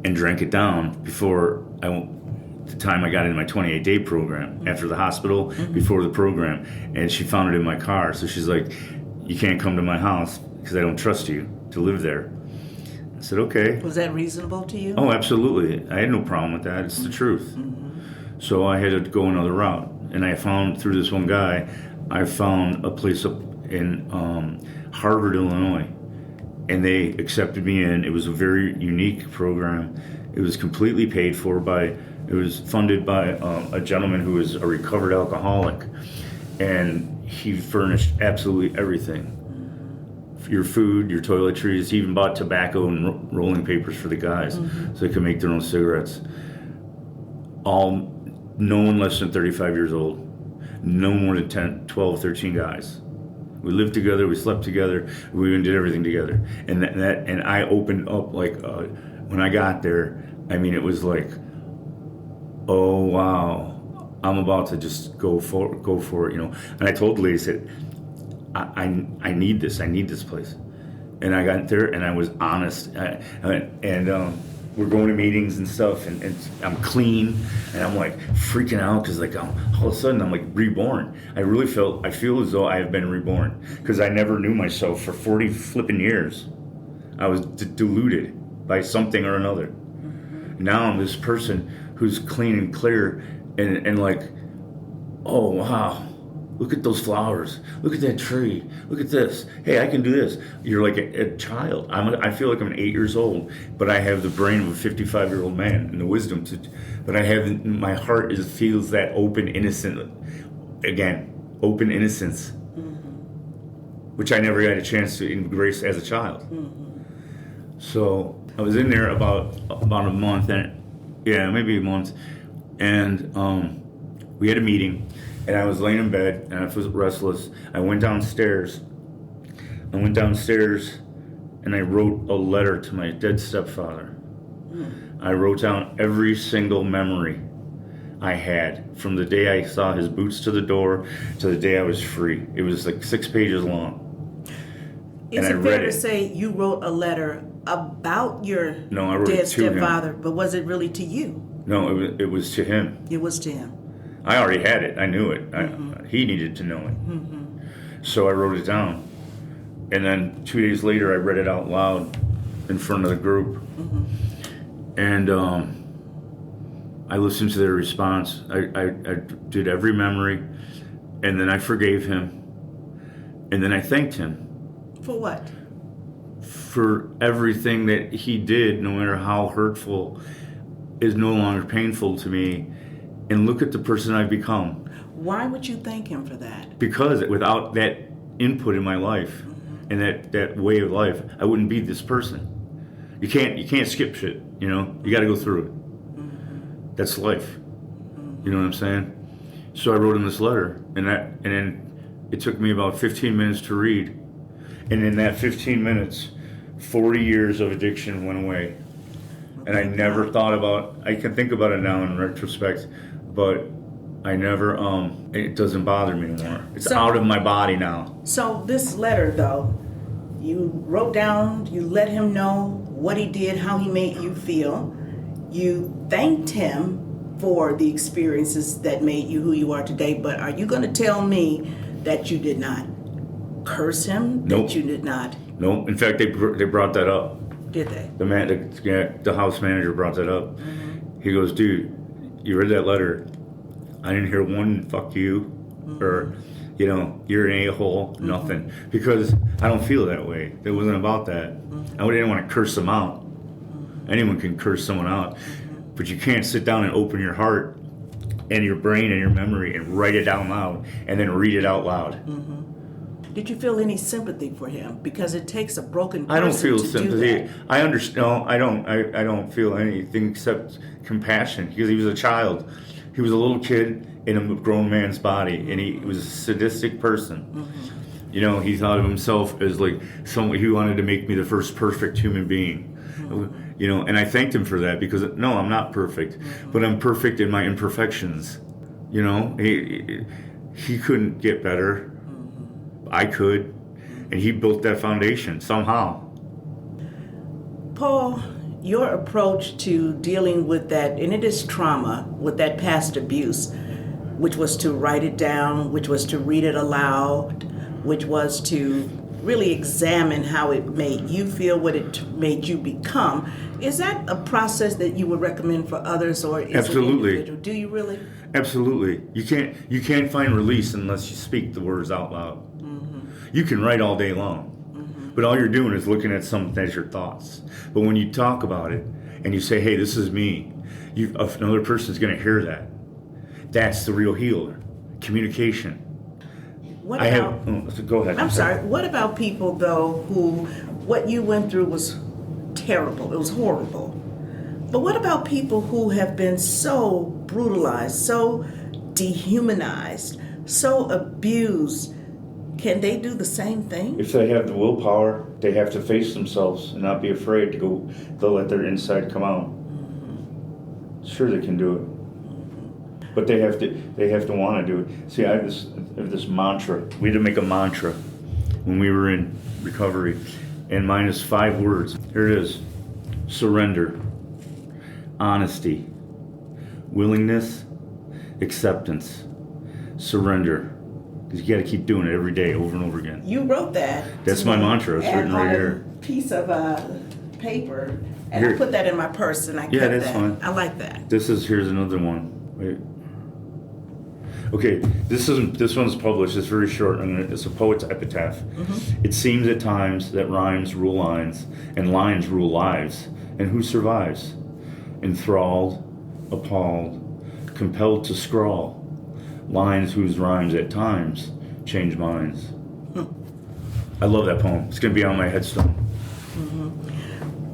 Speaker 5: and drank it down before the time I got into my 28-day program, after the hospital, before the program. And she found it in my car. So she's like, you can't come to my house because I don't trust you to live there. I said, okay.
Speaker 4: Was that reasonable to you?
Speaker 5: Oh, absolutely. I had no problem with that. It's the truth. So I had to go another route. And I found, through this one guy, I found a place up in Harvard, Illinois. And they accepted me in. It was a very unique program. It was completely paid for it was funded by a gentleman who was a recovered alcoholic. And he furnished absolutely everything. Your food, your toiletries. He even bought tobacco and rolling papers for the guys so they could make their own cigarettes. No one less than 35 years old. No more than 10, 12, 13 guys. We lived together, we slept together, we even did everything together. And I opened up, like, when I got there, I mean, it was like, oh, wow, I'm about to just go for it, And I told the lady, I said, I need this place. And I got there and I was honest. We're going to meetings and stuff, and I'm clean, and I'm like freaking out because like all of a sudden I'm like reborn. I feel as though I have been reborn because I never knew myself for 40 flipping years. I was deluded by something or another. Now I'm this person who's clean and clear, and like, oh wow, look at those flowers, look at that tree, look at this, hey, I can do this. You're like a child. I feel like I'm 8 years old, but I have the brain of a 55-year-old man and the wisdom to, but I have, my heart feels that open, innocent, again, open innocence, which I never had a chance to embrace as a child. So I was in there about a month, maybe a month, and we had a meeting, and I was laying in bed, and I was restless. I went downstairs, and I wrote a letter to my dead stepfather. I wrote down every single memory I had from the day I saw his boots to the door to the day I was free. It was like 6 pages long.
Speaker 4: Is it fair to say you wrote a letter about your
Speaker 5: No, I wrote
Speaker 4: dead
Speaker 5: it to
Speaker 4: stepfather,
Speaker 5: him.
Speaker 4: but was it really to you?
Speaker 5: No, it was to him.
Speaker 4: It was to him.
Speaker 5: I already had it. I knew it. He needed to know it. So I wrote it down. And then 2 days later, I read it out loud in front of the group. And I listened to their response. I did every memory. And then I forgave him. And then I thanked him.
Speaker 4: For what?
Speaker 5: For everything that he did, no matter how hurtful, is no longer painful to me. And look at the person I've become.
Speaker 4: Why would you thank him for that?
Speaker 5: Because without that input in my life and that way of life, I wouldn't be this person. You can't skip shit, you know? You gotta go through it. That's life. You know what I'm saying? So I wrote him this letter, and then it took me about 15 minutes to read. And in that 15 minutes, 40 years of addiction went away. And I never thought about, I can think about it now in retrospect, but I never, it doesn't bother me anymore. It's out of my body now.
Speaker 4: So this letter, though, you wrote down, you let him know what he did, how he made you feel. You thanked him for the experiences that made you who you are today, but are you going to tell me that you did not curse him?
Speaker 5: Nope.
Speaker 4: That you did not?
Speaker 5: No. In fact, they brought that up.
Speaker 4: Did they?
Speaker 5: The house manager brought that up. He goes, dude, you read that letter. I didn't hear one fuck you or, you know, you're an a-hole, nothing. Because I don't feel that way. It wasn't about that. I didn't want to curse them out. Anyone can curse someone out. But you can't sit down and open your heart and your brain and your memory and write it out loud and then read it out loud.
Speaker 4: Did you feel any sympathy for him? Because it takes a broken person
Speaker 5: I don't feel
Speaker 4: to
Speaker 5: sympathy.
Speaker 4: do that.
Speaker 5: I understand. No, I don't. I don't feel anything except compassion because he was a child. He was a little kid in a grown man's body, and he was a sadistic person. You know, he thought of himself as like someone who wanted to make me the first perfect human being. You know, and I thanked him for that because no, I'm not perfect, but I'm perfect in my imperfections. You know, he couldn't get better. I could, and he built that foundation somehow.
Speaker 4: Paul, your approach to dealing with that, and it is trauma, with that past abuse, which was to write it down, which was to read it aloud, which was to really examine how it made you feel, what it made you become. Is that a process that you would recommend for others, or is
Speaker 5: Absolutely.
Speaker 4: it individual? Do you really?
Speaker 5: Absolutely. You can't find release unless you speak the words out loud. You can write all day long, but all you're doing is looking at something as your thoughts. But when you talk about it and you say, hey, this is me, another person's going to hear that. That's the real healer. Communication.
Speaker 4: What about,
Speaker 5: go ahead.
Speaker 4: I'm sorry. What about people, though, who what you went through was terrible? It was horrible. But what about people who have been so brutalized, so dehumanized, so abused? Can they do the same thing?
Speaker 5: If they have the willpower, they have to face themselves and not be afraid to go. They'll let their inside come out. Sure, they can do it, but they have to want to do it. See, I have this mantra. We had to make a mantra when we were in recovery, and mine is 5 words. Here it is: surrender, honesty, willingness, acceptance, surrender. Because you got to keep doing it every day, over and over again.
Speaker 4: You wrote that.
Speaker 5: That's my mantra. It's written right here.
Speaker 4: Piece of paper And
Speaker 5: Here.
Speaker 4: I put that in my purse, and I
Speaker 5: Yeah,
Speaker 4: kept
Speaker 5: that's
Speaker 4: that.
Speaker 5: fine.
Speaker 4: I like that.
Speaker 5: Here's another one. Wait. Okay, this one's published. It's very short. It's a poet's epitaph. It seems at times that rhymes rule lines, and lines rule lives. And who survives? Enthralled, appalled, compelled to scrawl lines whose rhymes at times change minds. I love that poem. It's going to be on my headstone.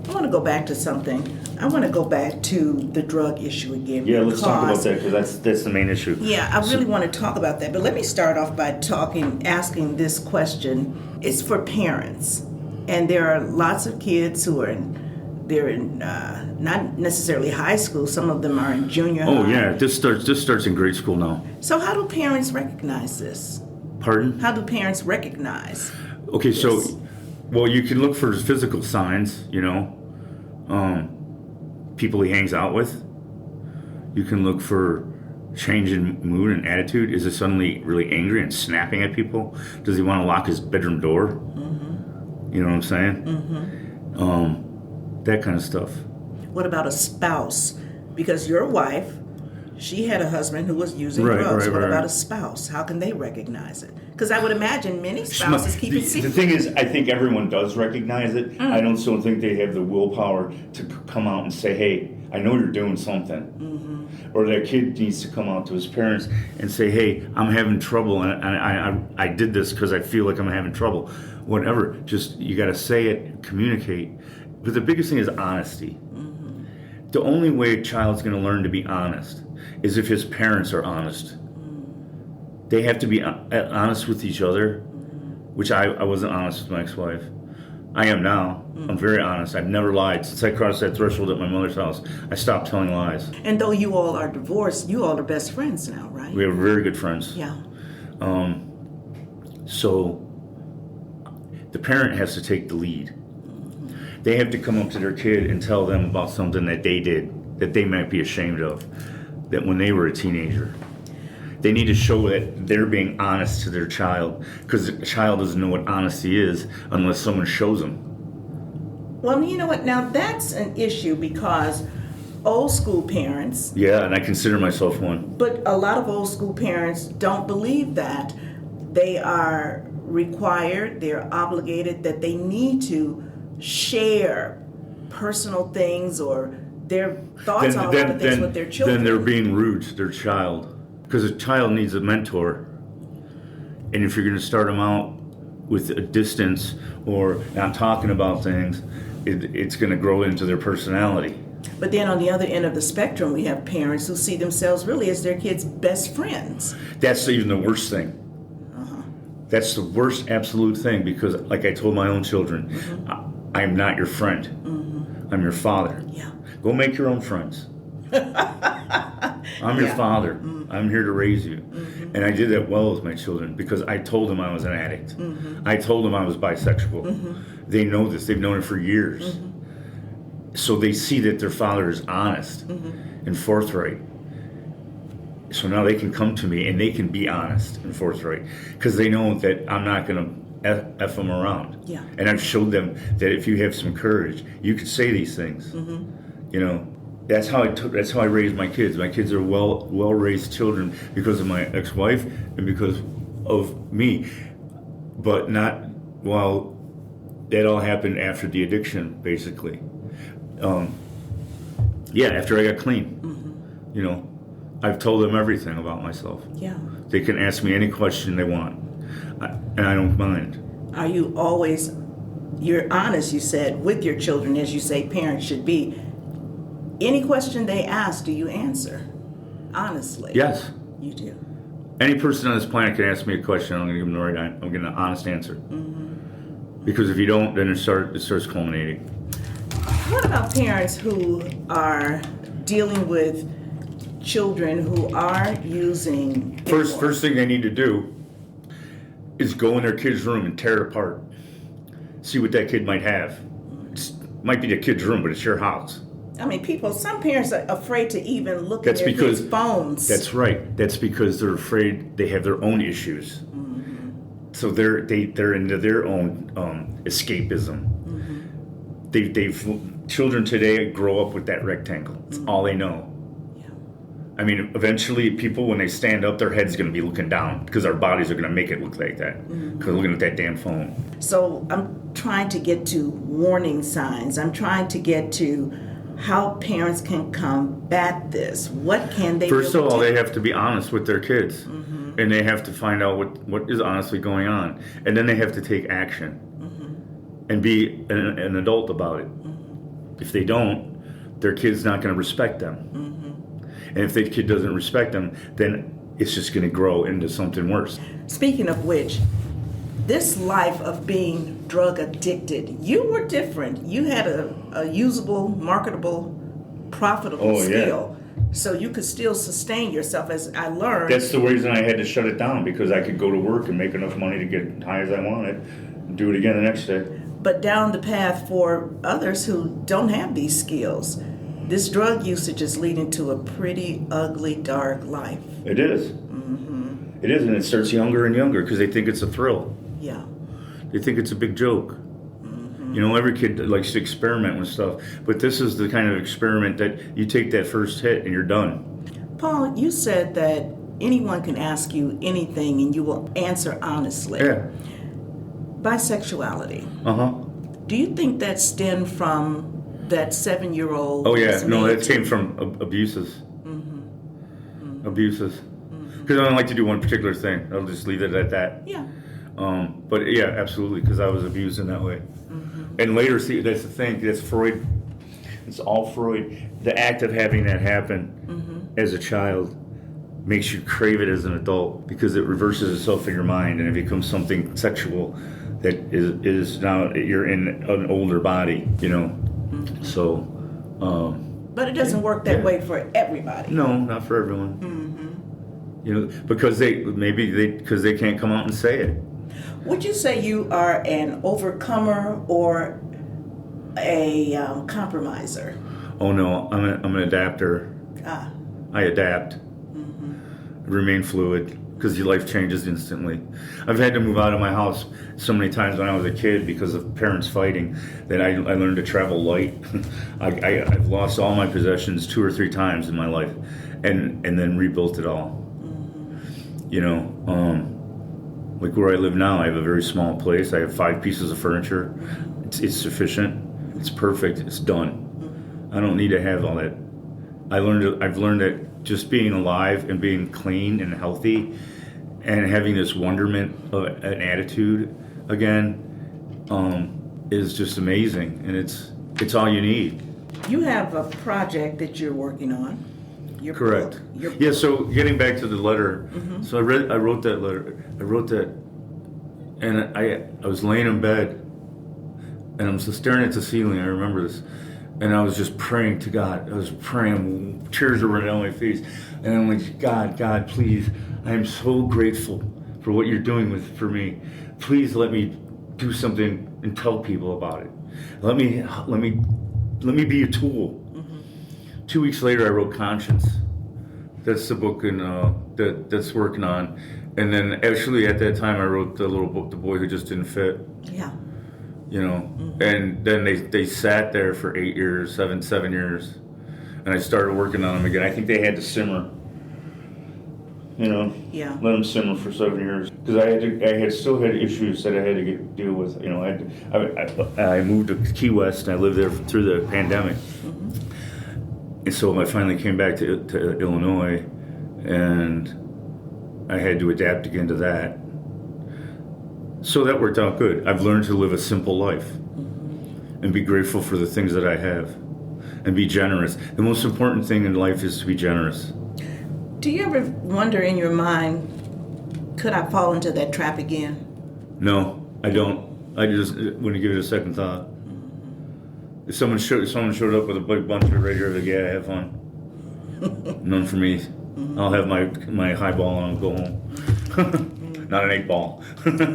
Speaker 4: I want to go back to something. I want to go back to the drug issue again.
Speaker 5: Yeah, let's talk about
Speaker 4: because-
Speaker 5: that because that's the main issue.
Speaker 4: Yeah, I really want to talk about that. But let me start off by asking this question. It's for parents. And there are lots of kids who are they're in not necessarily high school. Some of them are in junior high.
Speaker 5: Oh yeah, this starts in grade school now.
Speaker 4: So how do parents recognize this?
Speaker 5: Pardon?
Speaker 4: How do parents recognize?
Speaker 5: Okay, so,
Speaker 4: Yes.
Speaker 5: well, you can look for physical signs, people he hangs out with. You can look for change in mood and attitude. Is he suddenly really angry and snapping at people? Does he want to lock his bedroom door? You know what I'm saying? That kind of stuff.
Speaker 4: What about a spouse? Because your wife, she had a husband who was using
Speaker 5: Right,
Speaker 4: drugs.
Speaker 5: right,
Speaker 4: What
Speaker 5: right.
Speaker 4: about a spouse? How can they recognize it? Because I would imagine many spouses keep it
Speaker 5: The
Speaker 4: secret.
Speaker 5: thing is, I think everyone does recognize it. I don't still think they have the willpower to come out and say, hey, I know you're doing something. Or that kid needs to come out to his parents and say, hey, I'm having trouble, and I did this because I feel like I'm having trouble. Whatever, just you got to say it, communicate. But the biggest thing is honesty. The only way a child's going to learn to be honest is if his parents are honest. They have to be honest with each other, which I wasn't honest with my ex-wife. I am now. I'm very honest. I've never lied. Since I crossed that threshold at my mother's house, I stopped telling lies.
Speaker 4: And though you all are divorced, you all are best friends now, right?
Speaker 5: We are very good friends.
Speaker 4: Yeah.
Speaker 5: So the parent has to take the lead. They have to come up to their kid and tell them about something that they did that they might be ashamed of, that when they were a teenager. They need to show that they're being honest to their child, because a child doesn't know what honesty is unless someone shows them.
Speaker 4: Well, you know what? Now that's an issue because old school parents,
Speaker 5: Yeah, and I consider myself one.
Speaker 4: but a lot of old school parents don't believe that. They are required, they're obligated, that they need to share personal things or their thoughts on a lot of things with their children.
Speaker 5: Then they're being rude to their child. Because a child needs a mentor. And if you're going to start them out with a distance or not talking about things, it's going to grow into their personality.
Speaker 4: But then on the other end of the spectrum, we have parents who see themselves really as their kids' best friends.
Speaker 5: That's even the worst thing. That's the worst absolute thing, because like I told my own children, I am not your friend. I'm your father.
Speaker 4: Yeah.
Speaker 5: Go make your own friends. I'm your
Speaker 4: Yeah.
Speaker 5: father. I'm here to raise you. And I did that well with my children because I told them I was an addict. I told them I was bisexual. They know this. They've known it for years. So they see that their father is honest and forthright. So now they can come to me and they can be honest and forthright because they know that I'm not going to F them around.
Speaker 4: Yeah.
Speaker 5: And I've showed them that if you have some courage, you could say these things. That's how I raised my kids. My kids are well raised children because of my ex-wife and because of me. But not that all happened after the addiction, basically. After I got clean. I've told them everything about myself.
Speaker 4: Yeah.
Speaker 5: They can ask me any question they want, and I don't mind.
Speaker 4: Are you always, you're honest, you said, with your children, as you say parents should be. Any question they ask, do you answer? Honestly.
Speaker 5: Yes.
Speaker 4: You do.
Speaker 5: Any person on this planet can ask me a question. I'm going to give them the right. I'm getting an honest answer. Because if you don't, then it starts culminating.
Speaker 4: What about parents who are dealing with children who are using
Speaker 5: First thing they need to do is go in their kid's room and tear it apart. See what that kid might have. It might be the kid's room, but it's your house.
Speaker 4: I mean, some parents are afraid to even look
Speaker 5: That's
Speaker 4: at their
Speaker 5: because
Speaker 4: kids' phones.
Speaker 5: That's right. That's because they're afraid they have their own issues. So they're into their own escapism. children today grow up with that rectangle. It's all they know.
Speaker 4: Yeah.
Speaker 5: I mean, eventually people, when they stand up, their head's going to be looking down because our bodies are going to make it look like that because they're looking at that damn phone.
Speaker 4: So I'm trying to get to warning signs. I'm trying to get to how parents can combat this. What can they
Speaker 5: First of all,
Speaker 4: do?
Speaker 5: they have to be honest with their kids. And they have to find out what is honestly going on. And then they have to take action and be an adult about it. If they don't, their kid's not going to respect them. And if the kid doesn't respect them, then it's just going to grow into something worse.
Speaker 4: Speaking of which, this life of being drug addicted, you were different. You had a usable, marketable, profitable skill. So you could still sustain yourself, as I learned.
Speaker 5: That's the reason I had to shut it down, because I could go to work and make enough money to get high as I wanted and do it again the next day.
Speaker 4: But down the path for others who don't have these skills, this drug usage is leading to a pretty ugly, dark life.
Speaker 5: It is. It is, and it starts younger and younger because they think it's a thrill.
Speaker 4: Yeah.
Speaker 5: They think it's a big joke. You know, every kid likes to experiment with stuff, but this is the kind of experiment that you take that first hit and you're done.
Speaker 4: Paul, you said that anyone can ask you anything and you will answer honestly.
Speaker 5: Yeah.
Speaker 4: Bisexuality. Do you think that stemmed from that 7-year-old?
Speaker 5: Oh yeah, no, that came from abuses. Abuses. Because I don't like to do one particular thing. I'll just leave it at that.
Speaker 4: Yeah.
Speaker 5: But yeah, absolutely, because I was abused in that way. And later, see, that's the thing. That's Freud. It's all Freud. The act of having that happen as a child makes you crave it as an adult because it reverses itself in your mind and it becomes something sexual that is now you're in an older body, you know. So.
Speaker 4: But it doesn't work that way for everybody.
Speaker 5: No, not for everyone. You know, because they can't come out and say it.
Speaker 4: Would you say you are an overcomer or a compromiser?
Speaker 5: Oh no, I'm an adapter. I adapt. Remain fluid because your life changes instantly. I've had to move out of my house so many times when I was a kid because of parents fighting that I learned to travel light. I've lost all my possessions 2 or 3 times in my life, and then rebuilt it all. You know, like where I live now, I have a very small place. I have 5 pieces of furniture. It's sufficient. It's perfect. It's done. I don't need to have all that. I've learned that just being alive and being clean and healthy and having this wonderment of an attitude again is just amazing, and it's all you need.
Speaker 4: You have a project that you're working on. Your
Speaker 5: Correct.
Speaker 4: book. Your
Speaker 5: Yeah.
Speaker 4: book.
Speaker 5: So getting back to the letter, so I wrote that letter. I wrote that, and I was laying in bed, and I'm staring at the ceiling. I remember this, and I was just praying to God. I was praying, tears were running down my face, and I'm like, God, please, I am so grateful for what you're doing for me. Please let me do something and tell people about it. Let me be a tool. 2 weeks later, I wrote Conscience. That's the book that's working on. And then actually at that time, I wrote the little book, The Boy Who Just Didn't Fit.
Speaker 4: Yeah.
Speaker 5: You know, and then they sat there for 8 years, seven years. And I started working on them again. I think they had to simmer. You know,
Speaker 4: Yeah.
Speaker 5: let them simmer for 7 years because I still had issues that I had to deal with. You know, I moved to Key West and I lived there through the pandemic. And so I finally came back to Illinois, and I had to adapt again to that. So that worked out good. I've learned to live a simple life and be grateful for the things that I have and be generous. The most important thing in life is to be generous.
Speaker 4: Do you ever wonder in your mind, could I fall into that trap again?
Speaker 5: No, I don't. I just wouldn't give it a second thought. If someone showed up with a big bunch of regular, like, yeah, have fun. None for me. I'll have my highball and I'll go home. Not an 8-ball.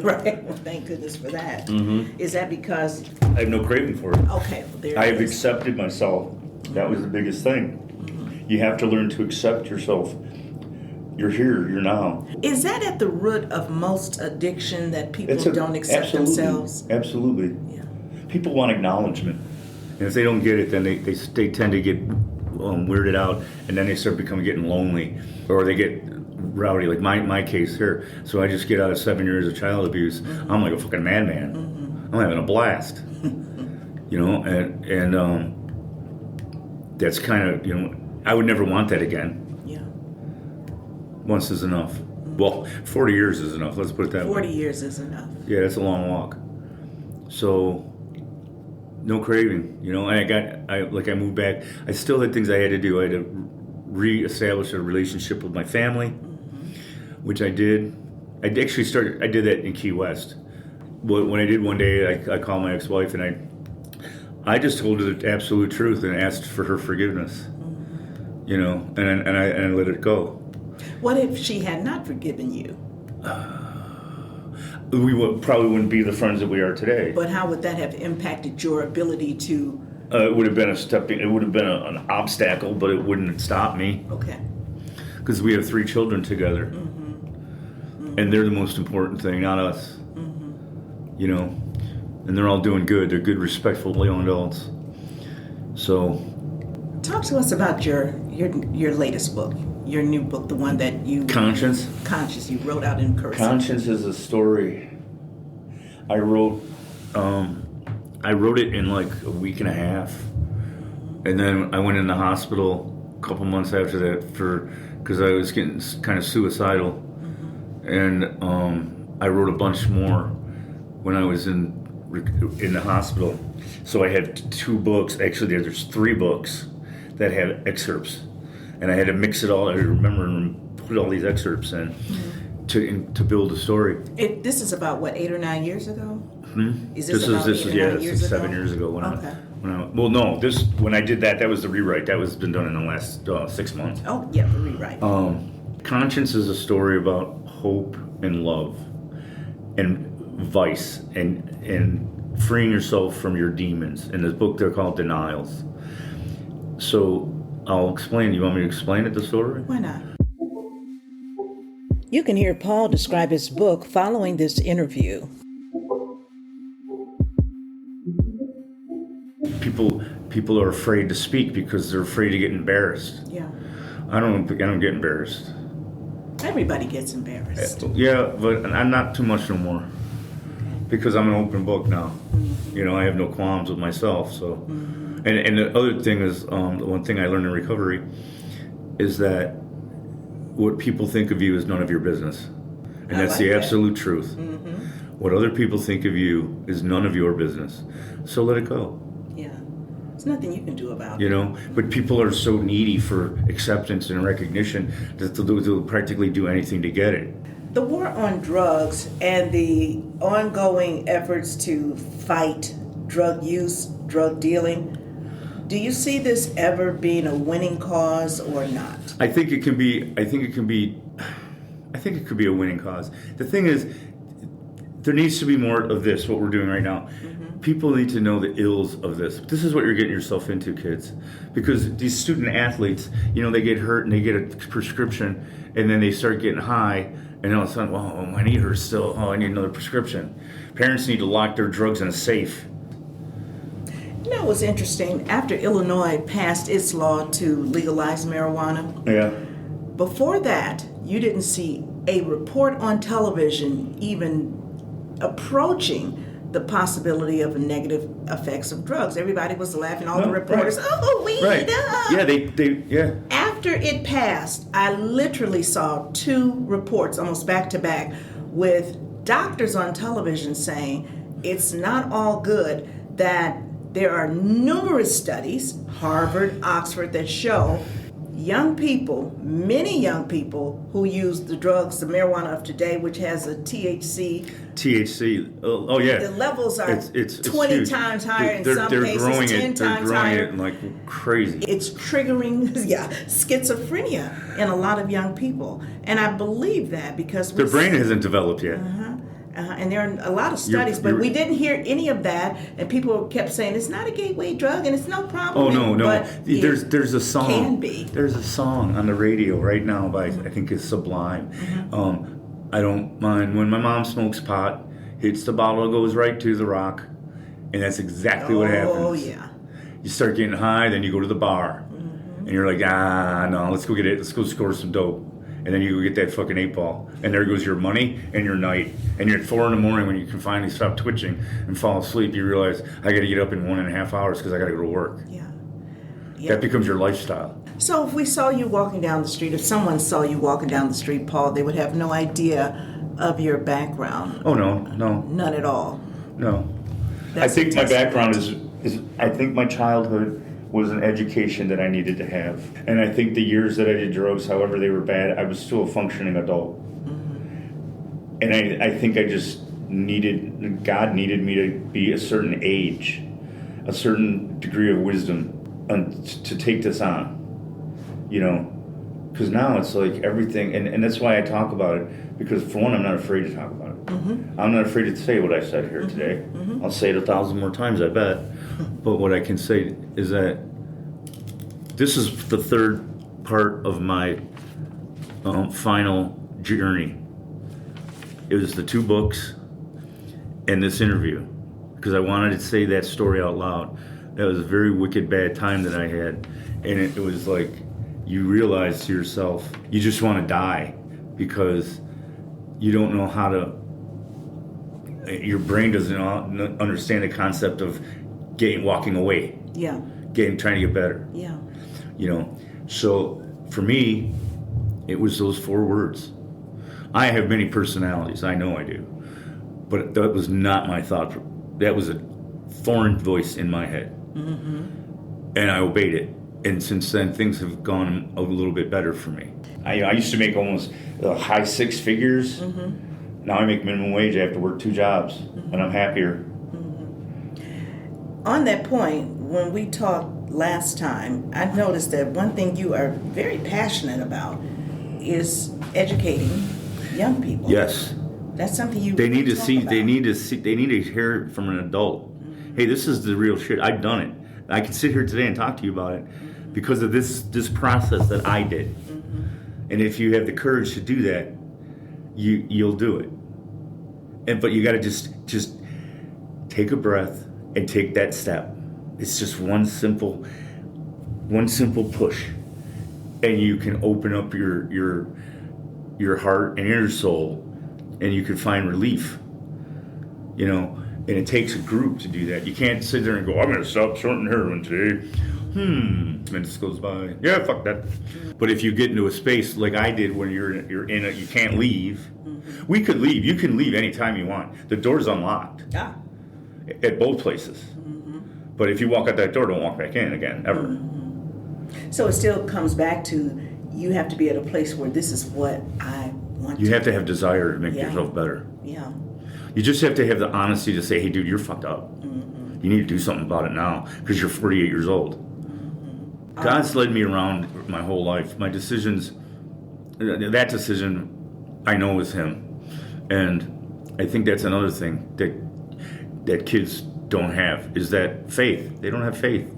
Speaker 4: Right. Well, thank goodness for that. Is that because?
Speaker 5: I have no craving for it.
Speaker 4: Okay. Well, there
Speaker 5: I
Speaker 4: it
Speaker 5: have
Speaker 4: is.
Speaker 5: accepted myself. That was the biggest thing. You have to learn to accept yourself. You're here. You're now.
Speaker 4: Is that at the root of most addiction, that people don't accept
Speaker 5: absolutely,
Speaker 4: themselves?
Speaker 5: Absolutely.
Speaker 4: Yeah.
Speaker 5: People want acknowledgement. And if they don't get it, then they tend to get weirded out, and then they start getting lonely, or they get rowdy, like my case here. So I just get out of 7 years of child abuse. I'm like a fucking madman. I'm having a blast. And that's kind of, I would never want that again.
Speaker 4: Yeah.
Speaker 5: Once is enough. Well, 40 years is enough. Let's put it that way.
Speaker 4: 40 years is enough.
Speaker 5: Yeah, that's a long walk. So, no craving, and I moved back. I still had things I had to do. I had to reestablish a relationship with my family, which I did. I did that in Key West. When I did one day, I called my ex-wife and I just told her the absolute truth and asked for her forgiveness, and I let it go.
Speaker 4: What if she had not forgiven you?
Speaker 5: We probably wouldn't be the friends that we are today.
Speaker 4: But how would that have impacted your ability to...
Speaker 5: It would have been it would have been an obstacle, but it wouldn't stop me.
Speaker 4: Okay.
Speaker 5: Because we have 3 children together. And they're the most important thing, not us. And they're all doing good. They're good, respectful young adults. So...
Speaker 4: Talk to us about your latest book. Your new book, the one that you...
Speaker 5: Conscience?
Speaker 4: Conscience, you wrote out in cursive.
Speaker 5: Conscience is a story. I wrote it in like a week and a half. And then I went in the hospital a couple months after that because I was getting kind of suicidal. And I wrote a bunch more when I was in the hospital. So I had 2 books. Actually, there's 3 books that have excerpts. And I had to mix it all. I remember and put all these excerpts in to build a story.
Speaker 4: This is about what, 8 or 9 years ago? Is
Speaker 5: This is 7 years ago. When I did that was the rewrite. That was been done in the last 6 months.
Speaker 4: Oh yeah, the rewrite.
Speaker 5: Conscience is a story about hope and love, and vice, and freeing yourself from your demons. In this book, they're called denials. So. I'll explain. You want me to explain it, the story?
Speaker 4: Why not?
Speaker 3: You can hear Paul describe his book following this interview.
Speaker 5: People are afraid to speak because they're afraid to get embarrassed.
Speaker 4: Yeah.
Speaker 5: I don't get embarrassed.
Speaker 4: Everybody gets embarrassed.
Speaker 5: Yeah, but I'm not too much no more. Because I'm an open book now. I have no qualms with myself, so... And the other thing is, the one thing I learned in recovery is that what people think of you is none of your business. And that's the absolute truth. What other people think of you is none of your business. So let it go.
Speaker 4: Yeah. There's nothing you can do about it.
Speaker 5: But people are so needy for acceptance and recognition that they'll practically do anything to get it.
Speaker 4: The war on drugs and the ongoing efforts to fight drug use, drug dealing, do you see this ever being a winning cause or not?
Speaker 5: I think it could be a winning cause. The thing is, there needs to be more of this, what we're doing right now. People need to know the ills of this. This is what you're getting yourself into, kids. Because these student athletes, they get hurt and they get a prescription and then they start getting high and all of a sudden, well, my knee hurts still. Oh, I need another prescription. Parents need to lock their drugs in a safe.
Speaker 4: It was interesting. After Illinois passed its law to legalize marijuana, before that, you didn't see a report on television even approaching the possibility of negative effects of drugs. Everybody was laughing. All the reporters, weed.
Speaker 5: Right. Yeah,
Speaker 4: After it passed, I literally saw 2 reports, almost back to back, with doctors on television saying it's not all good, that there are numerous studies, Harvard, Oxford, that show many young people who use the drugs, the marijuana of today, which has a THC.
Speaker 5: Oh yeah.
Speaker 4: The levels are
Speaker 5: it's
Speaker 4: 20
Speaker 5: huge.
Speaker 4: times higher in some
Speaker 5: they're
Speaker 4: cases,
Speaker 5: growing
Speaker 4: 10
Speaker 5: it,
Speaker 4: times
Speaker 5: they're
Speaker 4: higher.
Speaker 5: growing it like crazy.
Speaker 4: It's triggering, schizophrenia in a lot of young people. And I believe that because
Speaker 5: their brain hasn't developed yet.
Speaker 4: And there are a lot of studies, but we didn't hear any of that. And people kept saying it's not a gateway drug and it's no problem.
Speaker 5: Oh no!
Speaker 4: But
Speaker 5: there's a song.
Speaker 4: Can be.
Speaker 5: There's a song on the radio right now by I think it's Sublime. I don't mind when my mom smokes pot, hits the bottle, goes right to the rock, and that's exactly what happens.
Speaker 4: Oh yeah.
Speaker 5: You start getting high, then you go to the bar. And you're like, no, let's go score some dope. And then you go get that fucking 8-ball. And there goes your money and your night. And you're at 4 a.m. when you can finally stop twitching and fall asleep. You realize, I got to get up in 1.5 hours because I got to go to work.
Speaker 4: Yeah.
Speaker 5: That becomes your lifestyle.
Speaker 4: So if we saw you walking down the street, if someone saw you walking down the street, Paul, they would have no idea of your background.
Speaker 5: Oh, no.
Speaker 4: None at all.
Speaker 5: No.
Speaker 4: That's
Speaker 5: I think
Speaker 4: a
Speaker 5: my
Speaker 4: testament.
Speaker 5: background is I think my childhood was an education that I needed to have. And I think the years that I did drugs, however they were bad, I was still a functioning adult. And I think I just God needed me to be a certain age, a certain degree of wisdom to take this on, because now it's like everything, and that's why I talk about it, because for one, I'm not afraid to talk about it. I'm not afraid to say what I said here today. I'll say it 1,000 more times, I bet. But what I can say is that this is the third part of my final journey. It was the 2 books and this interview, because I wanted to say that story out loud. That was a very wicked bad time that I had, and it was like you realize to yourself, you just want to die because you don't know how to. Your brain doesn't understand the concept of walking away.
Speaker 4: Yeah.
Speaker 5: Trying to get better.
Speaker 4: Yeah.
Speaker 5: So for me, it was those 4 words. I have many personalities, I know I do, but that was not my thought. That was a foreign voice in my head, and I obeyed it. And since then, things have gone a little bit better for me. I used to make almost high 6 figures. Now I make minimum wage. I have to work 2 jobs, and I'm happier.
Speaker 4: On that point, when we talked last time, I noticed that one thing you are very passionate about is educating young people.
Speaker 5: Yes.
Speaker 4: That's something you
Speaker 5: They need to
Speaker 4: talk
Speaker 5: see.
Speaker 4: about.
Speaker 5: They need to hear it from an adult. Hey, this is the real shit. I've done it. I can sit here today and talk to you about it because of this process that I did. And if you have the courage to do that, you'll do it. But you got to just take a breath and take that step. It's just one simple push, and you can open up your heart and your soul, and you can find relief. And it takes a group to do that. You can't sit there and go, I'm going to stop snorting heroin today. Minutes goes by. Yeah, fuck that. But if you get into a space like I did when you're in it, you can't leave. We could leave. You can leave anytime you want. The door's unlocked. At both places. But if you walk out that door, don't walk back in again, ever.
Speaker 4: So it still comes back to you have to be at a place where this is what I want
Speaker 5: You
Speaker 4: to
Speaker 5: have to
Speaker 4: do.
Speaker 5: have desire to make
Speaker 4: Yeah.
Speaker 5: yourself better.
Speaker 4: Yeah.
Speaker 5: You just have to have the honesty to say, hey, dude, you're fucked up. You need to do something about it now because you're 48 years old. God's led me around my whole life. My decisions, that decision, I know is Him. And I think that's another thing that kids don't have, is that faith. They don't have faith.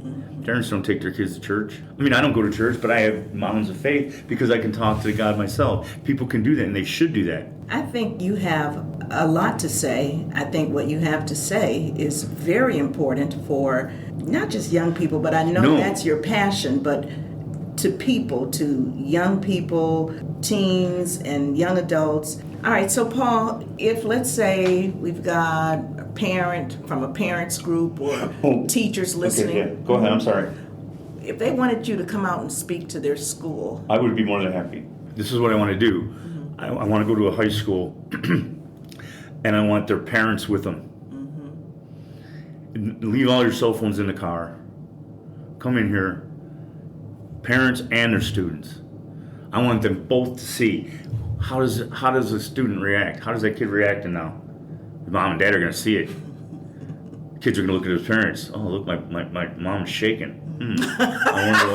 Speaker 5: Parents don't take their kids to church. I mean, I don't go to church, but I have mountains of faith because I can talk to God myself. People can do that, and they should do that.
Speaker 4: I think you have a lot to say. I think what you have to say is very important for not just young people, but I know that's your passion, but to people, to young people, teens, and young adults. All right, so Paul, if let's say we've got a parent from a parents group or teachers listening.
Speaker 5: Okay, yeah. Go ahead, I'm sorry.
Speaker 4: If they wanted you to come out and speak to their school.
Speaker 5: I would be more than happy. This is what I want to do. I want to go to a high school, and I want their parents with them. Leave all your cell phones in the car. Come in here, parents and their students. I want them both to see how does a student react? How does that kid reacting now? The mom and dad are going to see it. Kids are going to look at his parents. Oh, look, my mom's shaking. I wonder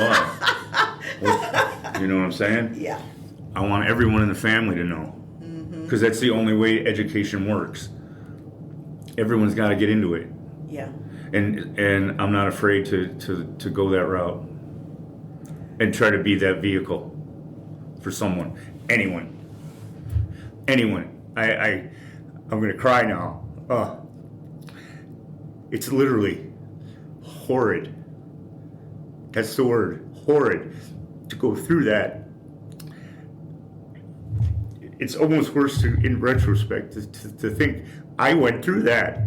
Speaker 5: why. You know what I'm saying?
Speaker 4: Yeah.
Speaker 5: I want everyone in the family to know, because that's the only way education works. Everyone's got to get into it.
Speaker 4: Yeah.
Speaker 5: And I'm not afraid to go that route and try to be that vehicle for someone, anyone. I'm gonna cry now. It's literally horrid That's the word. Horrid. To go through that. It's almost worse in retrospect to think I went through that.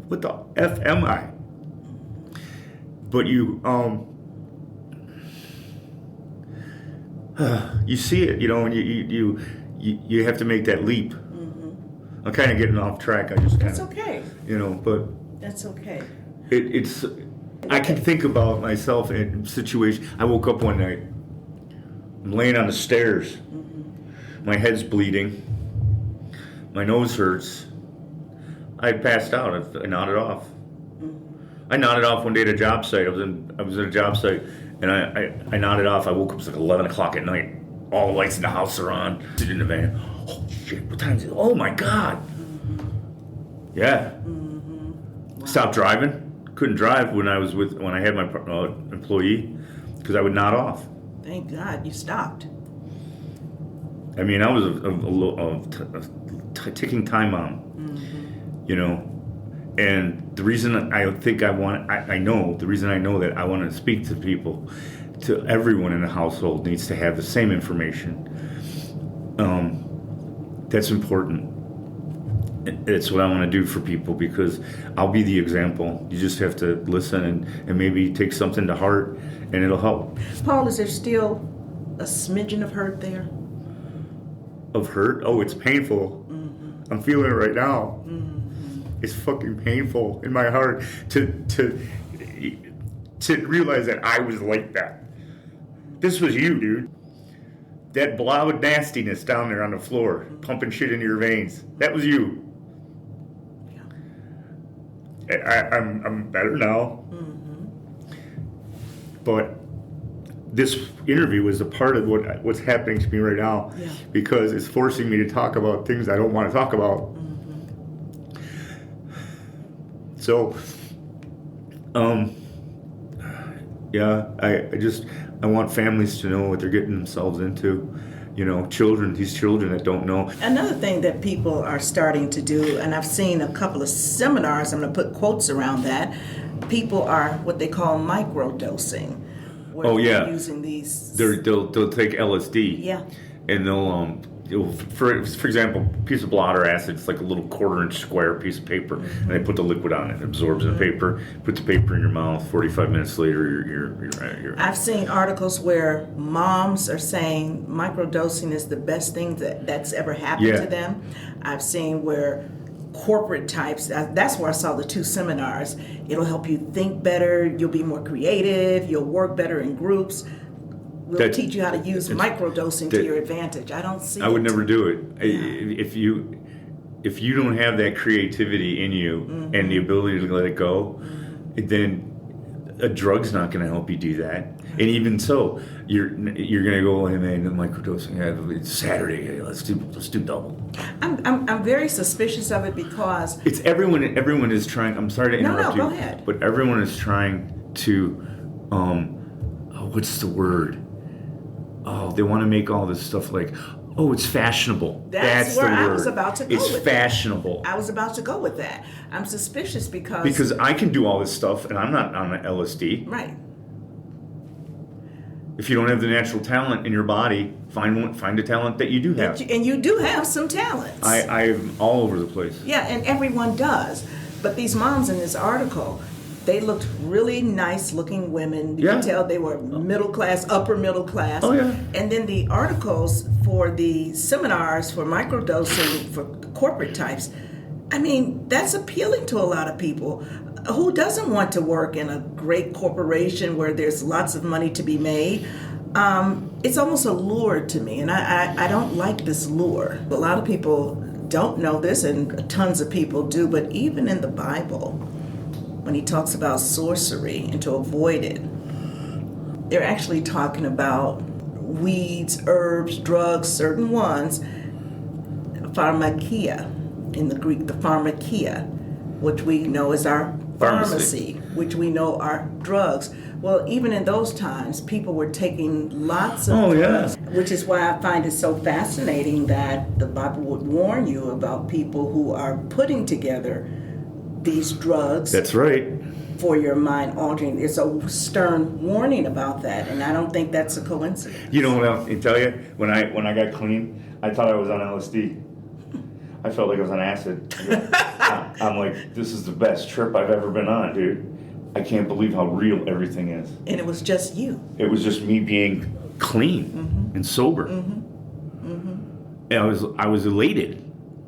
Speaker 5: What the F am I? But you see it, and you have to make that leap. I'm kind of getting off track.
Speaker 4: That's okay.
Speaker 5: But
Speaker 4: that's okay.
Speaker 5: It's I can think about myself in situations. I woke up one night. I'm laying on the stairs. My head's bleeding. My nose hurts. I passed out. I nodded off. I nodded off one day at a job site. I was at a job site, and I nodded off. I woke up. It was like 11 o'clock at night. All the lights in the house are on. Sitting in the van. Oh shit! What time is it? Oh my god! Yeah. Wow. Stopped driving. Couldn't drive when I had my employee because I would nod off.
Speaker 4: Thank God you stopped.
Speaker 5: I mean, I was a ticking time bomb, And the reason the reason I know that I want to speak to people, to everyone in the household needs to have the same information. That's important. It's what I want to do for people because I'll be the example. You just have to listen and maybe take something to heart, and it'll help.
Speaker 4: Paul, is there still a smidgen of hurt there?
Speaker 5: Of hurt? Oh, it's painful. I'm feeling it right now. It's fucking painful in my heart to realize that I was like that. This was you, dude. That blob of nastiness down there on the floor, pumping shit into your veins. That was you. I'm better now. But this interview is a part of what's happening to me right now because it's forcing me to talk about things I don't want to talk about. So, I want families to know what they're getting themselves into. These children that don't know.
Speaker 4: Another thing that people are starting to do, and I've seen a couple of seminars, I'm going to put quotes around that, people are what they call microdosing. They're using these.
Speaker 5: They'll take LSD.
Speaker 4: Yeah.
Speaker 5: And they'll for example, a piece of blotter acid. It's like a little 1/4-inch square piece of paper, and they put the liquid on it. It absorbs the paper. Put the paper in your mouth. 45 minutes later, you're.
Speaker 4: I've seen articles where moms are saying microdosing is the best thing that's ever happened to them. I've seen where corporate types, that's where I saw the 2 seminars. It'll help you think better, you'll be more creative, you'll work better in groups. We'll teach you how to use microdosing to your advantage. I don't see
Speaker 5: I would
Speaker 4: it.
Speaker 5: never do it. Yeah. If you don't have that creativity in you and the ability to let it go, then a drug's not going to help you do that. And even so, you're going to go, hey man, the microdosing. It's Saturday. Let's do double.
Speaker 4: I'm very suspicious of it because
Speaker 5: it's everyone. Everyone is trying. I'm sorry to interrupt you.
Speaker 4: No, go ahead.
Speaker 5: But everyone is trying to. What's the word? Oh, they want to make all this stuff like. Oh, it's fashionable.
Speaker 4: That's where I was about to go with
Speaker 5: It's fashionable.
Speaker 4: I was about to go with that. I'm suspicious because
Speaker 5: I can do all this stuff and I'm not on an LSD.
Speaker 4: Right.
Speaker 5: If you don't have the natural talent in your body, find a talent that you do have.
Speaker 4: And you do have some talents.
Speaker 5: I'm all over the place.
Speaker 4: Yeah, and everyone does. But these moms in this article, they looked really nice-looking women. You can tell they were middle class, upper middle class.
Speaker 5: Oh, yeah.
Speaker 4: And then the articles for the seminars for microdosing for the corporate types, I mean, that's appealing to a lot of people. Who doesn't want to work in a great corporation where there's lots of money to be made? It's almost a lure to me, and I don't like this lure. A lot of people don't know this, and tons of people do, but even in the Bible, when he talks about sorcery and to avoid it, they're actually talking about weeds, herbs, drugs, certain ones, pharmakia, in the Greek, the pharmakia, which we know is our pharmacy, which we know are drugs. Well, even in those times, people were taking lots of drugs, which is why I find it so fascinating that the Bible would warn you about people who are putting together these drugs.
Speaker 5: That's right.
Speaker 4: for your mind altering. There's a stern warning about that, and I don't think that's a coincidence.
Speaker 5: You know what I'll tell you? When I got clean, I thought I was on LSD. I felt like I was on acid. I'm like, this is the best trip I've ever been on, dude. I can't believe how real everything is.
Speaker 4: And it was just you.
Speaker 5: It was just me being clean and sober. And I was elated.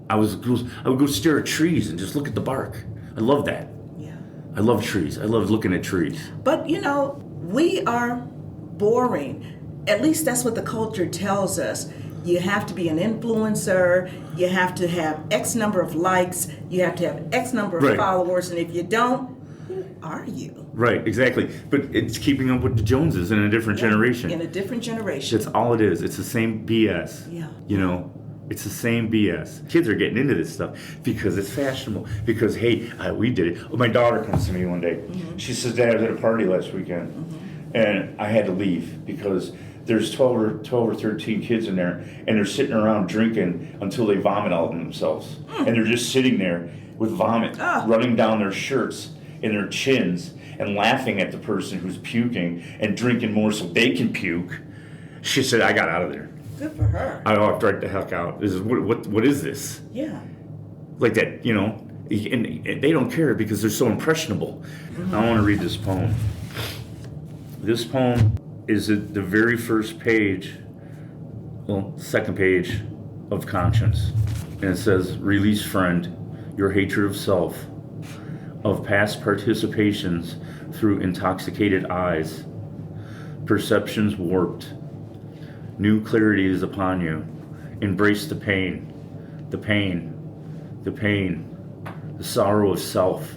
Speaker 5: I would go stare at trees and just look at the bark. I love that.
Speaker 4: Yeah.
Speaker 5: I love trees. I love looking at trees.
Speaker 4: But we are boring. At least that's what the culture tells us. You have to be an influencer. You have to have X number of likes. You have to have X number of followers. And if you don't, who are you?
Speaker 5: Right, exactly. But it's keeping up with the Joneses in a different generation.
Speaker 4: In a different generation.
Speaker 5: That's all it is. It's the same BS.
Speaker 4: Yeah.
Speaker 5: It's the same BS. Kids are getting into this stuff because it's fashionable. Because, hey, we did it. My daughter comes to me one day. She says, Dad, I was at a party last weekend. And I had to leave because there's 12 or 13 kids in there, and they're sitting around drinking until they vomit all on themselves. And they're just sitting there with vomit running down their shirts and their chins and laughing at the person who's puking and drinking more so they can puke. She said, I got out of there.
Speaker 4: Good for her.
Speaker 5: I walked right the heck out. This is what is this?
Speaker 4: Yeah.
Speaker 5: Like that, and they don't care because they're so impressionable. I want to read this poem. This poem is at the very first page, second page of Conscience. And it says, release, friend, your hatred of self, of past participations through intoxicated eyes, perceptions warped. New clarity is upon you. Embrace the pain, the pain, the pain, the sorrow of self.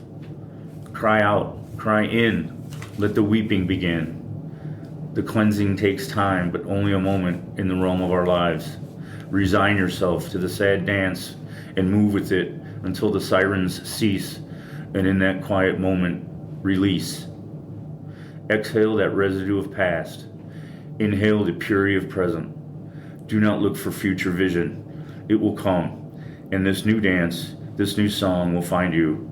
Speaker 5: Cry out, cry in, let the weeping begin. The cleansing takes time, but only a moment in the realm of our lives. Resign yourself to the sad dance and move with it until the sirens cease, and in that quiet moment, release. Exhale that residue of past. Inhale the purity of present. Do not look for future vision. It will come, and this new dance, this new song will find you,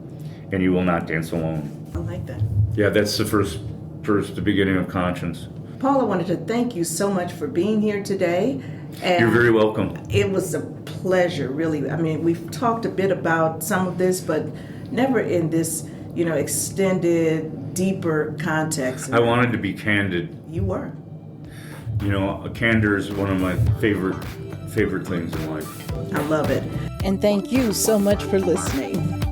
Speaker 5: and you will not dance alone.
Speaker 4: I like that.
Speaker 5: Yeah, that's the the beginning of Conscience.
Speaker 4: Paul, I wanted to thank you so much for being here today. And
Speaker 5: you're very welcome.
Speaker 4: It was a pleasure, really. I mean, we've talked a bit about some of this, but never in this, extended, deeper context.
Speaker 5: I wanted to be candid.
Speaker 4: You were.
Speaker 5: Candor is one of my favorite things in life.
Speaker 4: I love it.
Speaker 3: And thank you so much for listening.